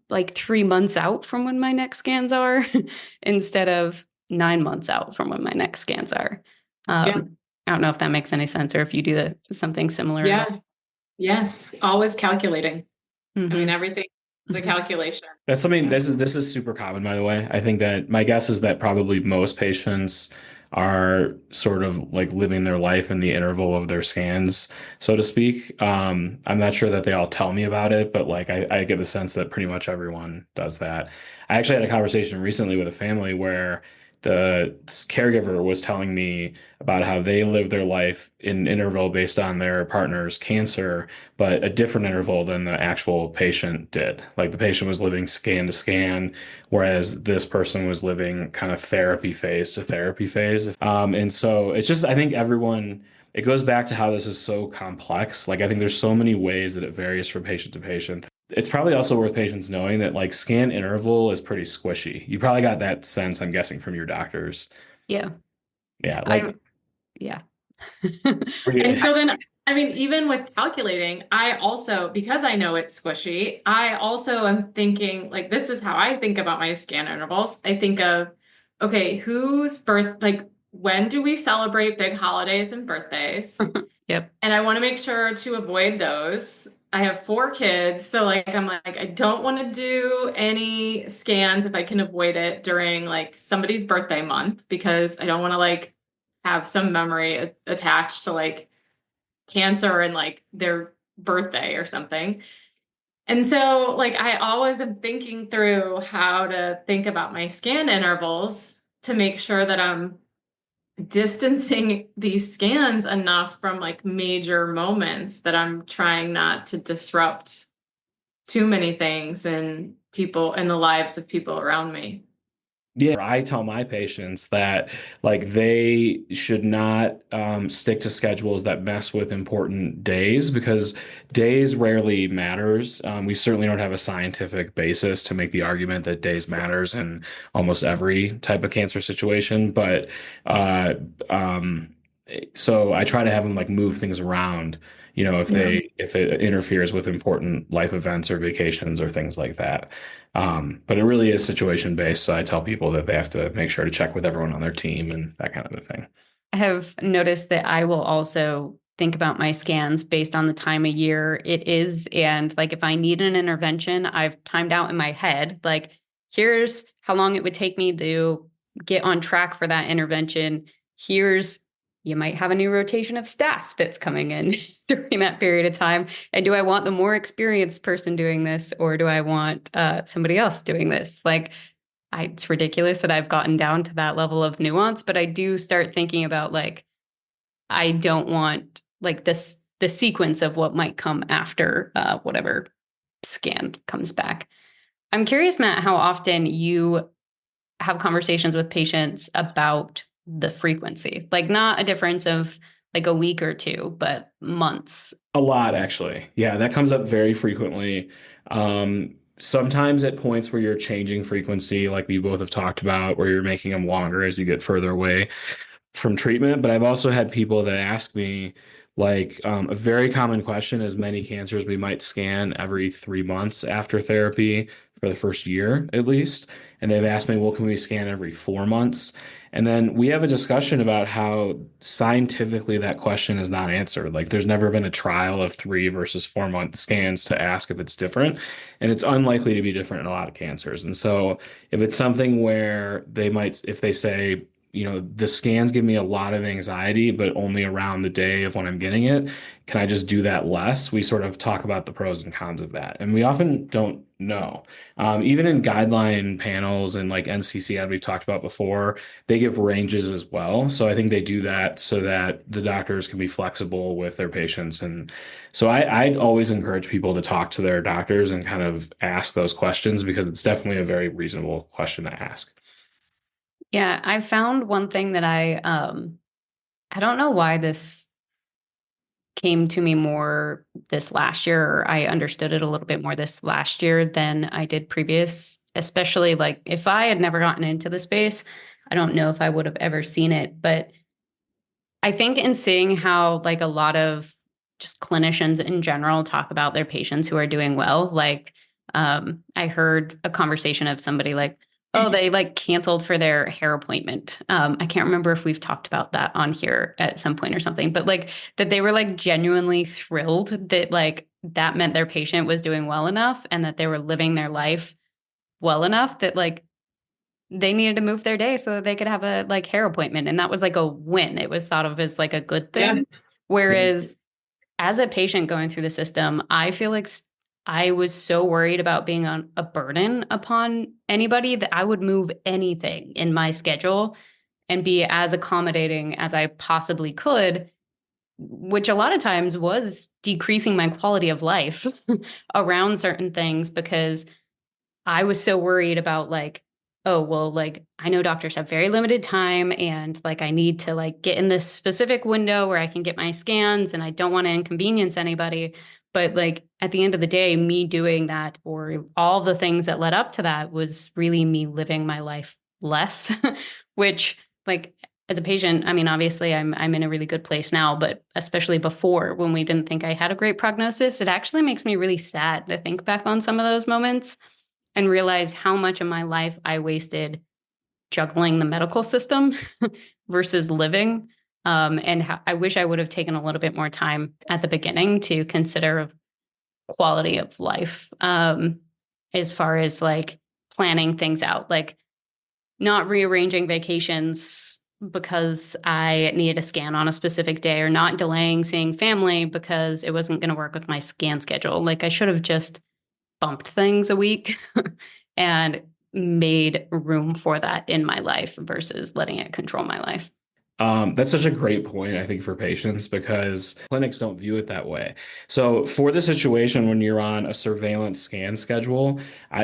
like 3 months out from when my next scans are instead of 9 months out from when my next scans are? Yeah. I don't know if that makes any sense or if you do something similar at all. Yeah. Yes. Always calculating. I mean, Mm-hmm. everything is a calculation. That's something Yes. this is super common, by the way. I think that my guess is that probably most patients are sort of like living their life in the interval of their scans, so to speak. I'm not sure that they all tell me about it, but like I get the sense that pretty much everyone does that. I actually had a conversation recently with a family where the caregiver was telling me about how they live their life in interval based on their partner's cancer, but a different interval than the actual patient did. Like the patient was living scan to scan, whereas this person was living kind of therapy phase to therapy phase. And so it's just, I think everyone, it goes back to how this is so complex. Like I think there's so many ways that it varies from patient to patient. It's probably also worth patients knowing that like scan interval is pretty squishy. You probably got that sense, I'm guessing, from your doctors. Yeah. Yeah, I, like yeah. And so then, I mean, even with calculating, I also, because I know it's squishy, I also am thinking, like, this is how I think about my scan intervals. I think of, okay, when do we celebrate big holidays and birthdays? Yep. And I want to make sure to avoid those. I have 4 kids, so like I'm like I don't want to do any scans if I can avoid it during like somebody's birthday month because I don't want to like have some memory attached to like cancer and like their birthday or something. And so like I always am thinking through how to think about my scan intervals to make sure that I'm distancing these scans enough from like major moments that I'm trying not to disrupt too many things and people in the lives of people around me. yeah, I tell my patients that like they should not stick to schedules that mess with important days because days rarely matters. We certainly don't have a scientific basis to make the argument that days matters in almost every type of cancer situation. But uh, um, so I try to have them like move things around, Yeah. if it interferes with important life events or vacations or things like that. But it really is situation based. So I tell people that they have to make sure to check with everyone on their team and that kind of a thing. I have noticed that I will also think about my scans based on the time of year it is. And like if I need an intervention, I've timed out in my head, like, here's how long it would take me to get on track for that intervention. You might have a new rotation of staff that's coming in during that period of time. And do I want the more experienced person doing this, or do I want somebody else doing this? Like, it's ridiculous that I've gotten down to that level of nuance, but I do start thinking about like, I don't want like the sequence of what might come after whatever scan comes back. I'm curious, Matt, how often you have conversations with patients about the frequency, like not a difference of like a week or two, but months. A lot, actually. Yeah, that comes up very frequently. Sometimes at points where you're changing frequency, like we both have talked about, where you're making them longer as you get further away from treatment. But I've also had people that ask me, like, a very common question is many cancers we might scan every 3 months after therapy for the first year at least. And they've asked me, well, can we scan every 4 months? And then we have a discussion about how scientifically that question is not answered. Like, there's never been a trial of 3 versus 4 month scans to ask if it's different. And it's unlikely to be different in a lot of cancers. And so if it's something where they might, if they say, the scans give me a lot of anxiety, but only around the day of when I'm getting it. Can I just do that less? We sort of talk about the pros and cons of that. And we often don't know. Even in guideline panels and like NCCN we've talked about before, they give ranges as well. So I think they do that so that the doctors can be flexible with their patients. And so I'd always encourage people to talk to their doctors and kind of ask those questions because it's definitely a very reasonable question to ask. Yeah, I found one thing that I don't know why this came to me more this last year, or I understood it a little bit more this last year than I did previous, especially like if I had never gotten into the space, I don't know if I would have ever seen it, but I think in seeing how like a lot of just clinicians in general talk about their patients who are doing well, like I heard a conversation of somebody like, oh, they like canceled for their hair appointment. I can't remember if we've talked about that on here at some point or something, but like that they were like genuinely thrilled that like that meant their patient was doing well enough and that they were living their life well enough that like they needed to move their day so that they could have a like hair appointment. And that was like a win. It was thought of as like a good thing. Yeah. Whereas as a patient going through the system, I feel like I was so worried about being on a burden upon anybody that I would move anything in my schedule and be as accommodating as I possibly could, which a lot of times was decreasing my quality of life around certain things because I was so worried about like, oh, well, like I know doctors have very limited time and like I need to like get in this specific window where I can get my scans and I don't want to inconvenience anybody. But like at the end of the day, me doing that or all the things that led up to that was really me living my life less, which like as a patient, I mean, obviously I'm in a really good place now, but especially before when we didn't think I had a great prognosis, it actually makes me really sad to think back on some of those moments and realize how much of my life I wasted juggling the medical system versus living. And I wish I would have taken a little bit more time at the beginning to consider quality of life as far as like planning things out, like not rearranging vacations because I needed a scan on a specific day or not delaying seeing family because it wasn't going to work with my scan schedule. Like I should have just bumped things a week and made room for that in my life versus letting it control my life. That's such a great point, I think, for patients because clinics don't view it that way. So for the situation when you're on a surveillance scan schedule,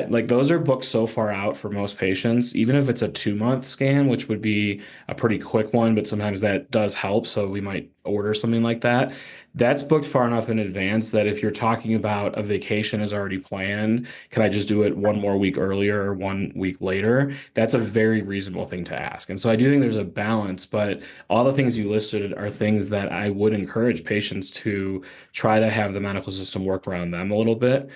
like those are booked so far out for most patients, even if it's a 2 month scan, which would be a pretty quick one, but sometimes that does help. So we might order something like that. That's booked far enough in advance that if you're talking about a vacation is already planned, can I just do it one more week earlier or 1 week later? That's a very reasonable thing to ask. And so I do think there's a balance, but all the things you listed are things that I would encourage patients to try to have the medical system work around them a little bit.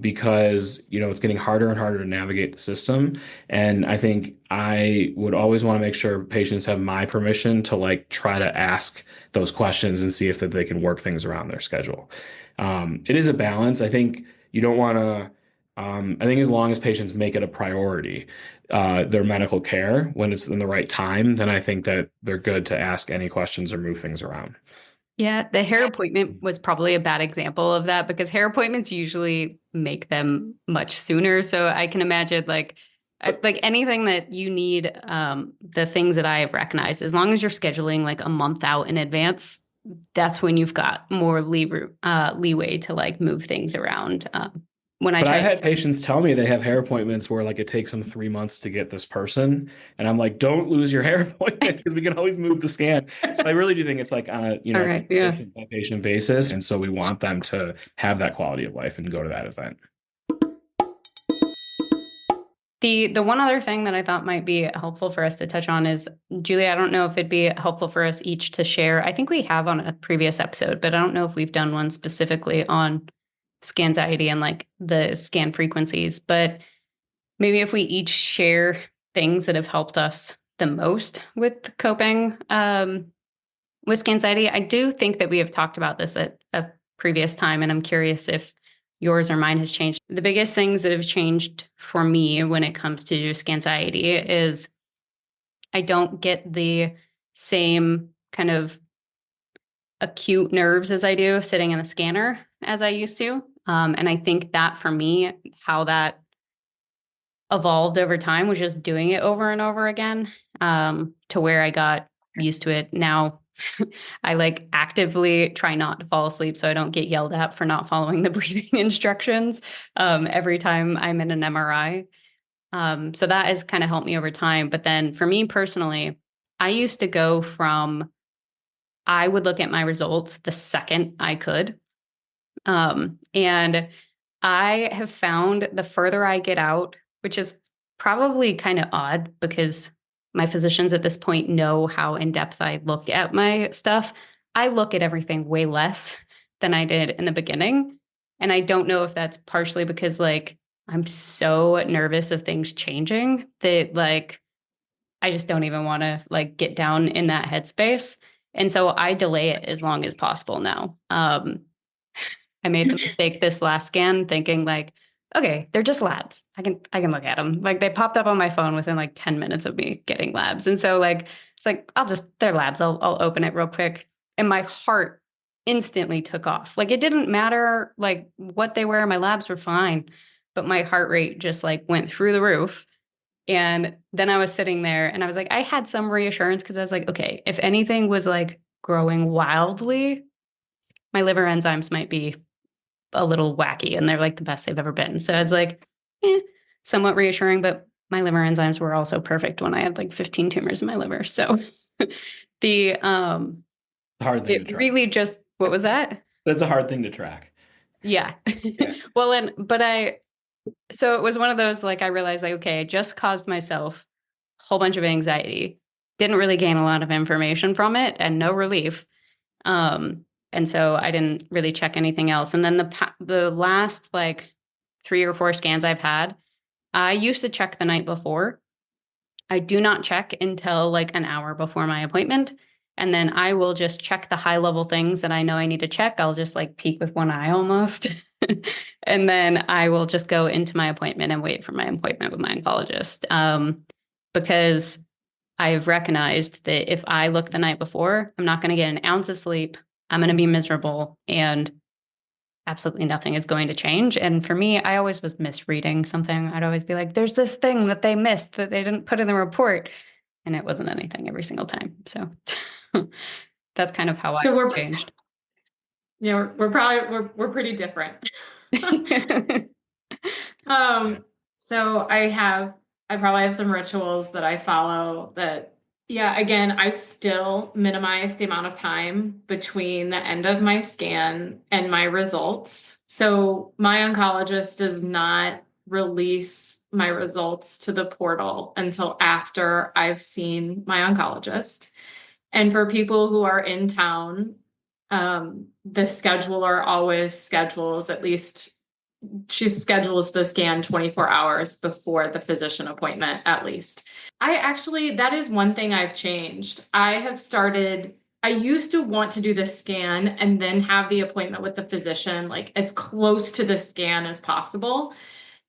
Because it's getting harder and harder to navigate the system. And I think I would always want to make sure patients have my permission to like try to ask those questions and see if they can work things around their schedule. It is a balance. I think you don't want to I think as long as patients make it a priority, their medical care when it's in the right time, then I think that they're good to ask any questions or move things around. Yeah, the hair appointment was probably a bad example of that because hair appointments usually make them much sooner. So I can imagine like anything that you need, the things that I have recognized, as long as you're scheduling like a month out in advance, that's when you've got more leeway to like move things around. When I But I've try, had patients tell me they have hair appointments where like it takes them 3 months to get this person. And I'm like, don't lose your hair appointment because we can always move the scan. So I really do think it's like on a, all right, yeah. patient by patient basis. And so we want them to have that quality of life and go to that event. The one other thing that I thought might be helpful for us to touch on is, Julie, I don't know if it'd be helpful for us each to share. I think we have on a previous episode, but I don't know if we've done one specifically on scanxiety and like the scan frequencies. But maybe if we each share things that have helped us the most with coping with scanxiety. I do think that we have talked about this at a previous time, and I'm curious if yours or mine has changed. The biggest things that have changed for me when it comes to scanxiety is I don't get the same kind of acute nerves as I do sitting in the scanner as I used to. And I think that for me, how that evolved over time was just doing it over and over again, to where I got used to it. Now I like actively try not to fall asleep so I don't get yelled at for not following the breathing instructions every time I'm in an MRI. So that has kind of helped me over time. But then for me personally, I used to go from, I would look at my results the second I could. And I have found the further I get out, which is probably kind of odd because my physicians at this point know how in depth I look at my stuff. I look at everything way less than I did in the beginning. And I don't know if that's partially because like I'm so nervous of things changing that like I just don't even want to like get down in that headspace. And so I delay it as long as possible now. I made the mistake this last scan thinking like, okay, they're just labs. I can look at them. Like they popped up on my phone within like 10 minutes of me getting labs. And so like it's like they're labs. I'll open it real quick. And my heart instantly took off. Like it didn't matter like what they were, my labs were fine, but my heart rate just like went through the roof. And then I was sitting there and I was like, I had some reassurance because I was like, okay, if anything was like growing wildly, my liver enzymes might be a little wacky and they're like the best they've ever been. So I was like, somewhat reassuring, but my liver enzymes were also perfect when I had like 15 tumors in my liver. So the Hard thing to it track. really just, what was that? That's a hard thing to track. Yeah. Yeah. Well, so it was one of those like I realized like, okay, I just caused myself a whole bunch of anxiety. Didn't really gain a lot of information from it and no relief. And so I didn't really check anything else. And then the last like 3 or 4 scans I've had, I used to check the night before. I do not check until like an hour before my appointment. And then I will just check the high level things that I know I need to check. I'll just like peek with one eye almost. And then I will just go into my appointment and wait for my appointment with my oncologist. Because I've recognized that if I look the night before, I'm not going to get an ounce of sleep. I'm going to be miserable and absolutely nothing is going to change. And for me, I always was misreading something. I'd always be like, there's this thing that they missed that they didn't put in the report. And it wasn't anything every single time. So that's kind of how So I changed. Yeah, we're pretty different. So I probably have some rituals that I follow that, yeah, again, I still minimize the amount of time between the end of my scan and my results. So my oncologist does not release my results to the portal until after I've seen my oncologist. And for people who are in town, the scheduler always schedules at least she schedules the scan 24 hours before the physician appointment, at least. That is one thing I've changed. I used to want to do the scan and then have the appointment with the physician, like as close to the scan as possible.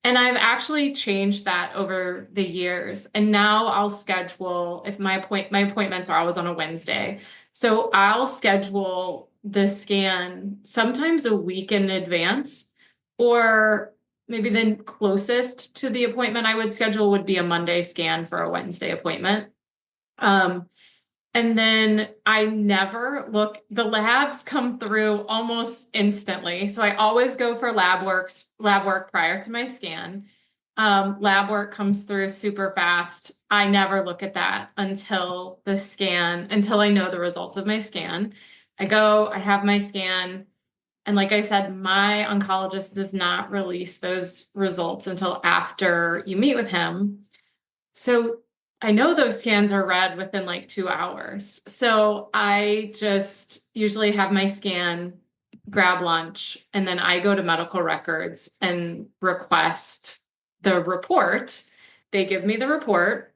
And I've actually changed that over the years. And now I'll schedule, if my appointments are always on a Wednesday. So I'll schedule the scan sometimes a week in advance, or maybe the closest to the appointment I would schedule would be a Monday scan for a Wednesday appointment. And then I never look, the labs come through almost instantly. So I always go for lab work prior to my scan. Lab work comes through super fast. I never look at that until the scan, until I know the results of my scan. I go, I have my scan. And like I said, my oncologist does not release those results until after you meet with him. So I know those scans are read within like 2 hours. So I just usually have my scan, grab lunch, and then I go to medical records and request the report. They give me the report.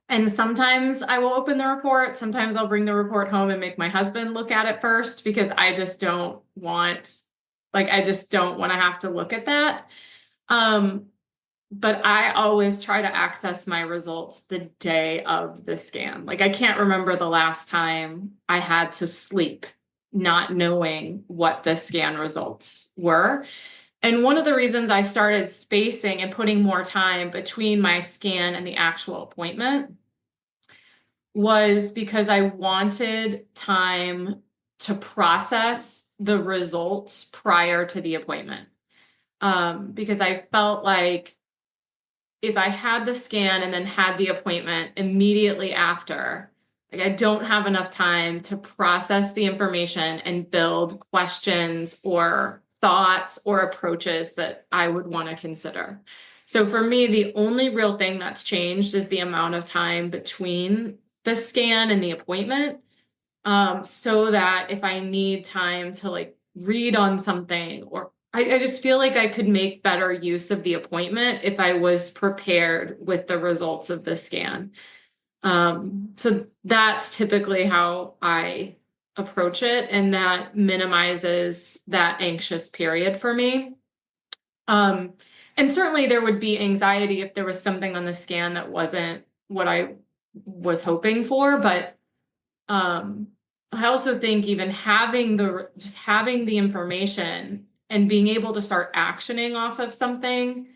And sometimes I will open the report. Sometimes I'll bring the report home and make my husband look at it first, because I just don't want, I just don't want to have to look at that. But I always try to access my results the day of the scan. Like, I can't remember the last time I had to sleep not knowing what the scan results were. And one of the reasons I started spacing and putting more time between my scan and the actual appointment was because I wanted time to process the results prior to the appointment. Because I felt like if I had the scan and then had the appointment immediately after, like, I don't have enough time to process the information and build questions or thoughts or approaches that I would want to consider. So for me, the only real thing that's changed is the amount of time between the scan and the appointment. So that if I need time to like read on something, or I just feel like I could make better use of the appointment if I was prepared with the results of the scan. So that's typically how I approach it, and that minimizes that anxious period for me. And certainly there would be anxiety if there was something on the scan that wasn't what I was hoping for, but I also think even having the information and being able to start actioning off of something,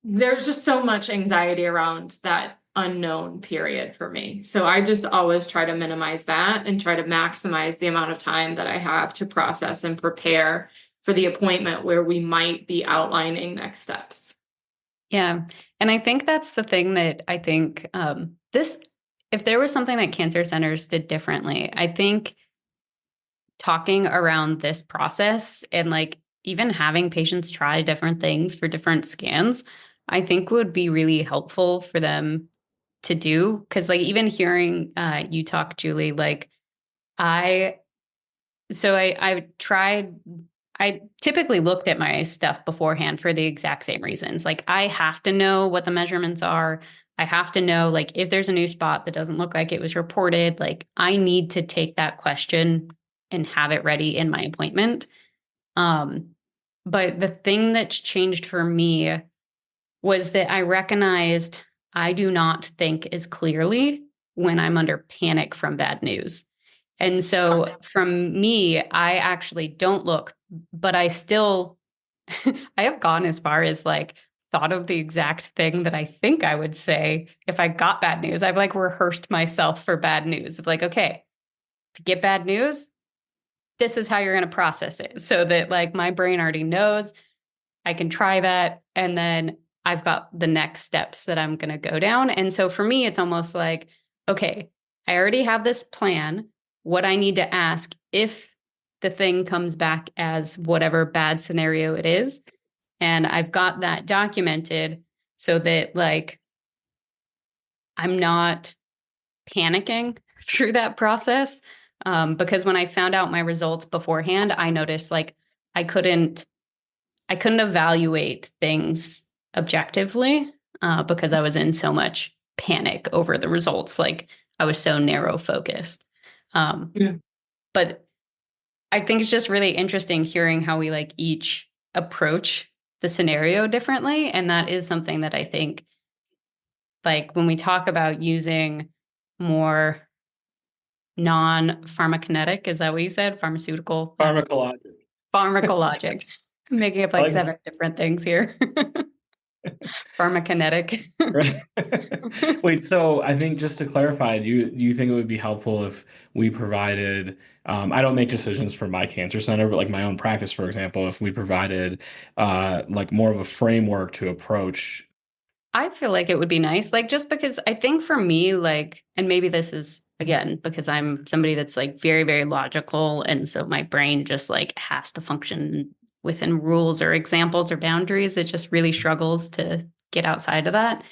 there's just so much anxiety around that unknown period for me. So I just always try to minimize that and try to maximize the amount of time that I have to process and prepare for the appointment where we might be outlining next steps. Yeah. And I think that's the thing that I think if there was something that cancer centers did differently, I think talking around this process and like even having patients try different things for different scans, I think would be really helpful for them to do. Cause like even hearing you talk, Julie, like I typically looked at my stuff beforehand for the exact same reasons. Like I have to know what the measurements are. I have to know like if there's a new spot that doesn't look like it was reported, like I need to take that question and have it ready in my appointment. But the thing that's changed for me was that I recognized I do not think as clearly when I'm under panic from bad news. And so from me, I actually don't look, but I still, I have gone as far as like thought of the exact thing that I think I would say if I got bad news. I've like rehearsed myself for bad news of like, okay, if you get bad news, this is how you're going to process it so that like my brain already knows I can try that. And then I've got the next steps that I'm going to go down. And so for me, it's almost like, okay, I already have this plan, what I need to ask if the thing comes back as whatever bad scenario it is. And I've got that documented so that like I'm not panicking through that process. Because when I found out my results beforehand, I noticed like I couldn't evaluate things objectively because I was in so much panic over the results. Like I was so narrow focused. Yeah. But I think it's just really interesting hearing how we like each approach the scenario differently. And that is something that I think, like when we talk about using more non-pharmacokinetic, is that what you said? Pharmaceutical? Pharmacologic. Pharmacologic. I'm making up I like like 7 different things here. Pharmacokinetic. Right. Wait, so I think just to clarify, do you think it would be helpful if we provided, I don't make decisions for my cancer center, but like my own practice, for example, if we provided like more of a framework to approach. I feel like it would be nice, like just because I think for me, like, and maybe this is again because I'm somebody that's like very, very logical, and so my brain just like has to function within rules or examples or boundaries. It just really struggles to get outside of that.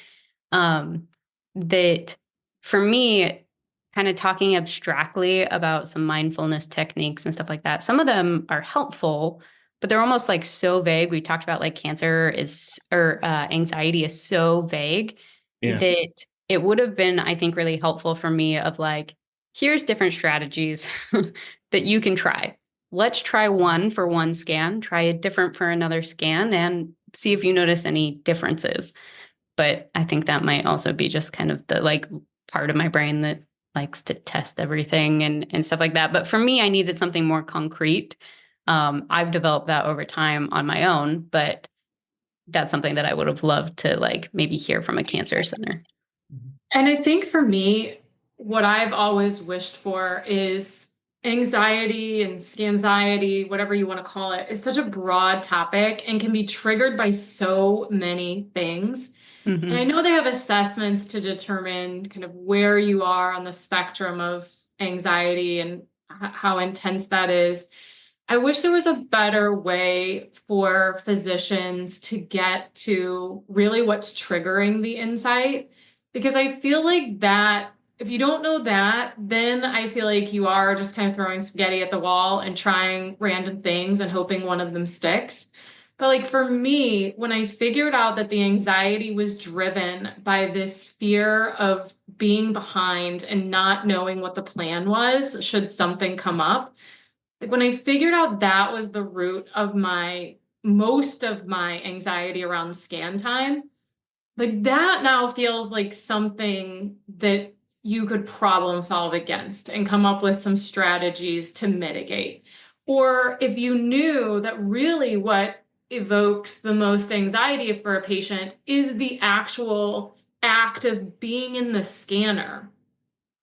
Um, that for me, kind of talking abstractly about some mindfulness techniques and stuff like that, some of them are helpful, but they're almost like so vague. We talked about like cancer is or anxiety is so vague Yeah. that it would have been, I think, really helpful for me of like, here's different strategies that you can try. Let's try one for one scan, try it different for another scan, and see if you notice any differences. But I think that might also be just kind of the like part of my brain that likes to test everything and stuff like that. But for me, I needed something more concrete. I've developed that over time on my own, but that's something that I would have loved to like maybe hear from a cancer center. And I think for me, what I've always wished for is anxiety and scanxiety, whatever you want to call it, is such a broad topic and can be triggered by so many things. And I Mm-hmm. know they have assessments to determine kind of where you are on the spectrum of anxiety and how intense that is. I wish there was a better way for physicians to get to really what's triggering the insight, because I feel like that if you don't know that, then I feel like you are just kind of throwing spaghetti at the wall and trying random things and hoping one of them sticks. But like for me, when I figured out that the anxiety was driven by this fear of being behind and not knowing what the plan was, should something come up, like when I figured out that was the root of most of my anxiety around scan time, like that now feels like something that you could problem solve against and come up with some strategies to mitigate. Or if you knew that really what evokes the most anxiety for a patient is the actual act of being in the scanner,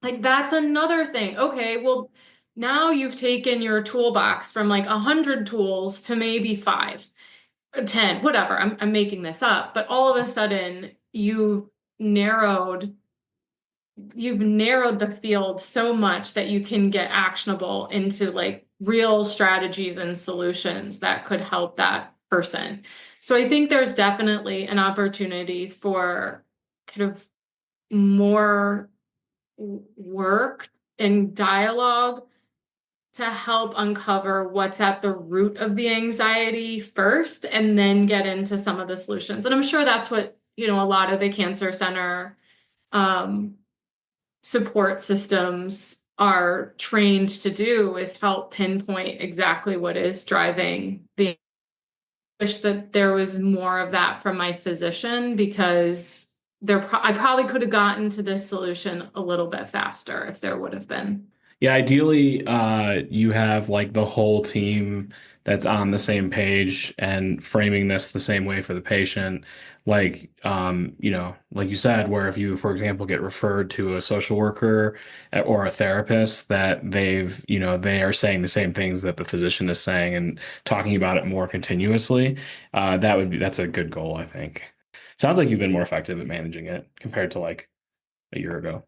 like that's another thing. Okay, well, now you've taken your toolbox from like 100 tools to maybe 5, 10, whatever. I'm making this up, but all of a sudden narrowed you've narrowed the field so much that you can get actionable into like real strategies and solutions that could help that person. So I think there's definitely an opportunity for kind of more work and dialogue to help uncover what's at the root of the anxiety first and then get into some of the solutions. And I'm sure that's what, a lot of the cancer center support systems are trained to do, is help pinpoint exactly what is driving the. Wish that there was more of that from my physician, because I probably could have gotten to this solution a little bit faster if there would have been. Yeah, ideally, you have like the whole team that's on the same page and framing this the same way for the patient. Like, like you said, where if you, for example, get referred to a social worker or a therapist, that they are saying the same things that the physician is saying and talking about it more continuously. That's a good goal, I think. Sounds like you've been more effective at managing it compared to like a year ago.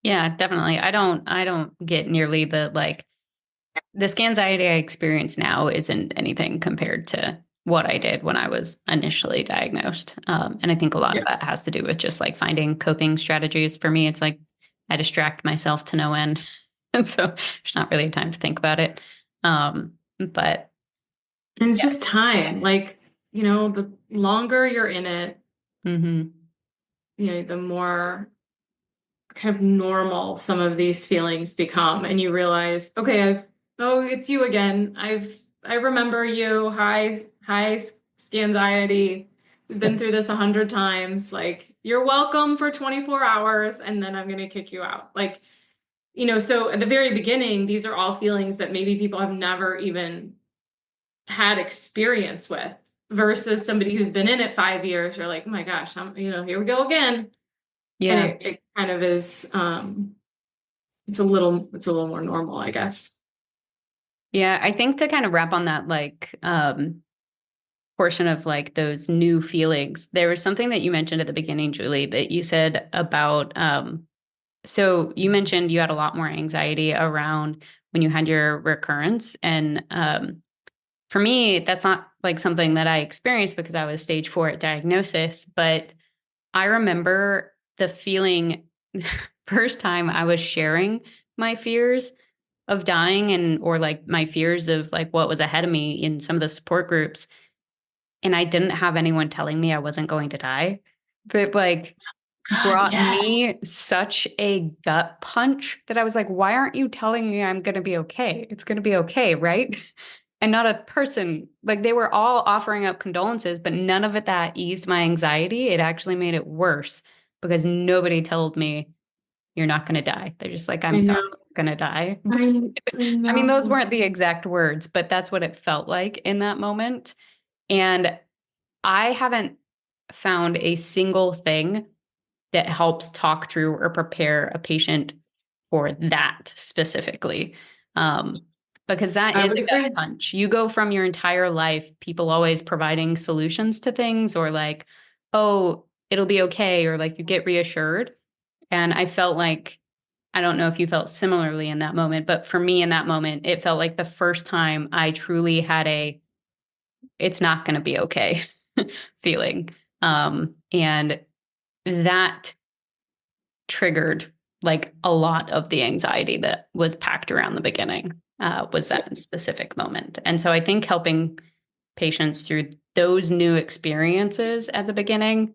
Yeah, definitely. I don't get nearly the scanxiety I experience now isn't anything compared to what I did when I was initially diagnosed. And I think a lot of that has to do with just like finding coping strategies. For me, it's like I distract myself to no end. And so there's not really time to think about it. But And it's just time. Like, the longer you're in it, mhm. the more kind of normal some of these feelings become. And you realize, okay, oh, it's you again. I remember you. Hi, Scanxiety. We've been through this 100 times. Like, you're welcome for 24 hours, and then I'm going to kick you out. Like, so at the very beginning, these are all feelings that maybe people have never even had experience with, versus somebody who's been in it 5 years. You're like, oh my gosh, here we go again. Yeah. And it kind of is, it's a little more normal, I guess. Yeah, I think to kind of wrap on that, like, portion of like those new feelings, there was something that you mentioned at the beginning, Julie, that you said about, so you mentioned you had a lot more anxiety around when you had your recurrence. And for me, that's not like something that I experienced because I was stage 4 at diagnosis, but I remember the feeling first time I was sharing my fears of dying or like my fears of like what was ahead of me in some of the support groups. And I didn't have anyone telling me I wasn't going to die. But like brought me such a gut punch that I was like, why aren't you telling me I'm going to be okay? It's going to be okay, right? And not a person, like they were all offering up condolences, but none of it that eased my anxiety. It actually made it worse because nobody told me you're not going to die. They're just like, I'm sorry, you're going to die. I mean, those weren't the exact words, but that's what it felt like in that moment. And I haven't found a single thing that helps talk through or prepare a patient for that specifically. Because that is a gut punch. You go from your entire life, people always providing solutions to things or like, oh, it'll be okay, or like you get reassured. And I felt like, I don't know if you felt similarly in that moment, but for me in that moment, it felt like the first time I truly had it's not going to be okay feeling. And that triggered like a lot of the anxiety that was packed around the beginning, was that specific moment. And so I think helping patients through those new experiences at the beginning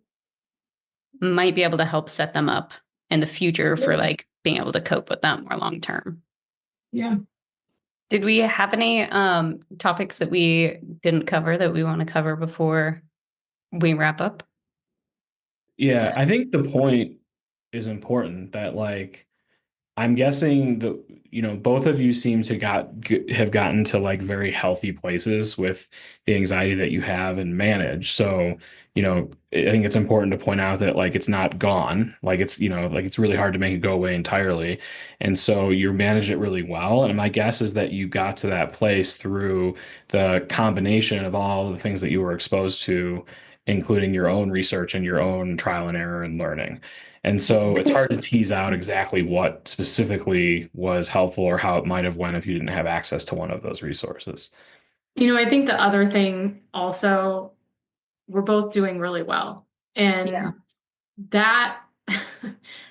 might be able to help set them up in the future for like being able to cope with them more long term. Yeah. Did we have any topics that we didn't cover that we want to cover before we wrap up? Yeah, I think the point is important that like I'm guessing both of you seem to have gotten to like very healthy places with the anxiety that you have and manage. So, I think it's important to point out that like it's not gone. Like it's really hard to make it go away entirely. And so you manage it really well. And my guess is that you got to that place through the combination of all the things that you were exposed to, including your own research and your own trial and error and learning. And so it's hard to tease out exactly what specifically was helpful or how it might have went if you didn't have access to one of those resources. I think the other thing also, we're both doing really well. And that,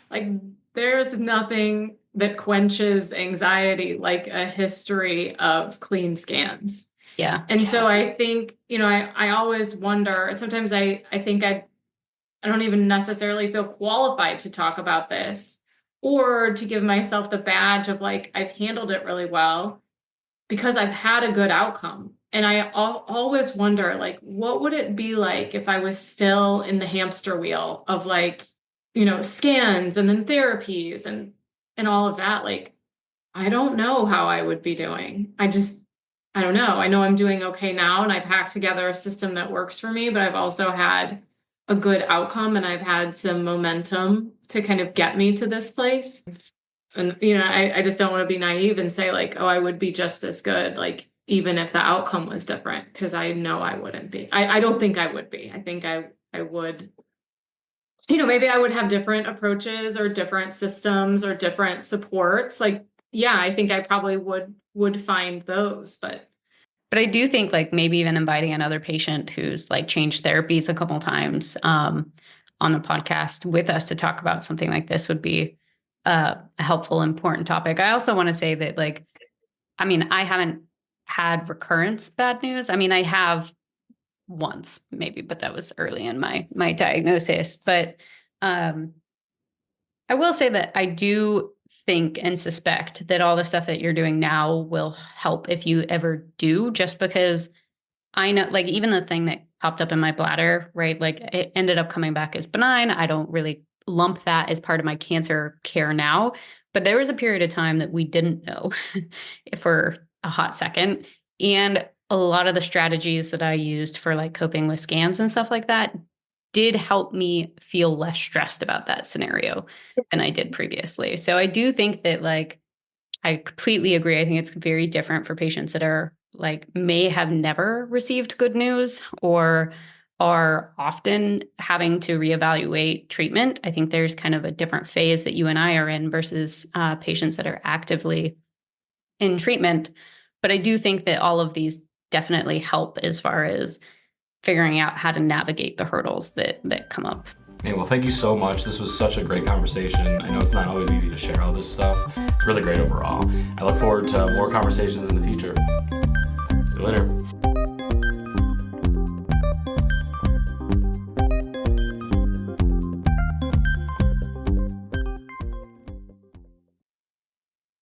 like, there's nothing that quenches anxiety like a history of clean scans. Yeah. And so I think, I always wonder, and sometimes I think I don't even necessarily feel qualified to talk about this or to give myself the badge of like, I've handled it really well because I've had a good outcome. And I always wonder, like, what would it be like if I was still in the hamster wheel of like, scans and then therapies and all of that? Like, I don't know how I would be doing. I don't know. I know I'm doing okay now and I've hacked together a system that works for me, but I've also had a good outcome and I've had some momentum to kind of get me to this place. And, I just don't want to be naive and say like, oh, I would be just this good, like, even if the outcome was different, because I know I wouldn't be. I don't think I would be. I think I would, maybe I would have different approaches or different systems or different supports. Like, yeah, I think I probably would find those, but I do think like maybe even inviting another patient who's like changed therapies a couple times on the podcast with us to talk about something like this would be a helpful, important topic. I also want to say that like, I mean, I haven't had recurrence bad news. I mean, I have once maybe, but that was early in my diagnosis. But I will say that I do think and suspect that all the stuff that you're doing now will help if you ever do, just because I know, like, even the thing that popped up in my bladder, right? Like, it ended up coming back as benign. I don't really lump that as part of my cancer care now. But there was a period of time that we didn't know for a hot second. And a lot of the strategies that I used for like coping with scans and stuff like that did help me feel less stressed about that scenario than I did previously. So I do think that, like, I completely agree. I think it's very different for patients that are like may have never received good news or are often having to reevaluate treatment. I think there's kind of a different phase that you and I are in versus patients that are actively in treatment. But I do think that all of these definitely help as far as figuring out how to navigate the hurdles that come up. Hey, well, thank you so much. This was such a great conversation. I know it's not always easy to share all this stuff. It's really great overall. I look forward to more conversations in the future. See you later.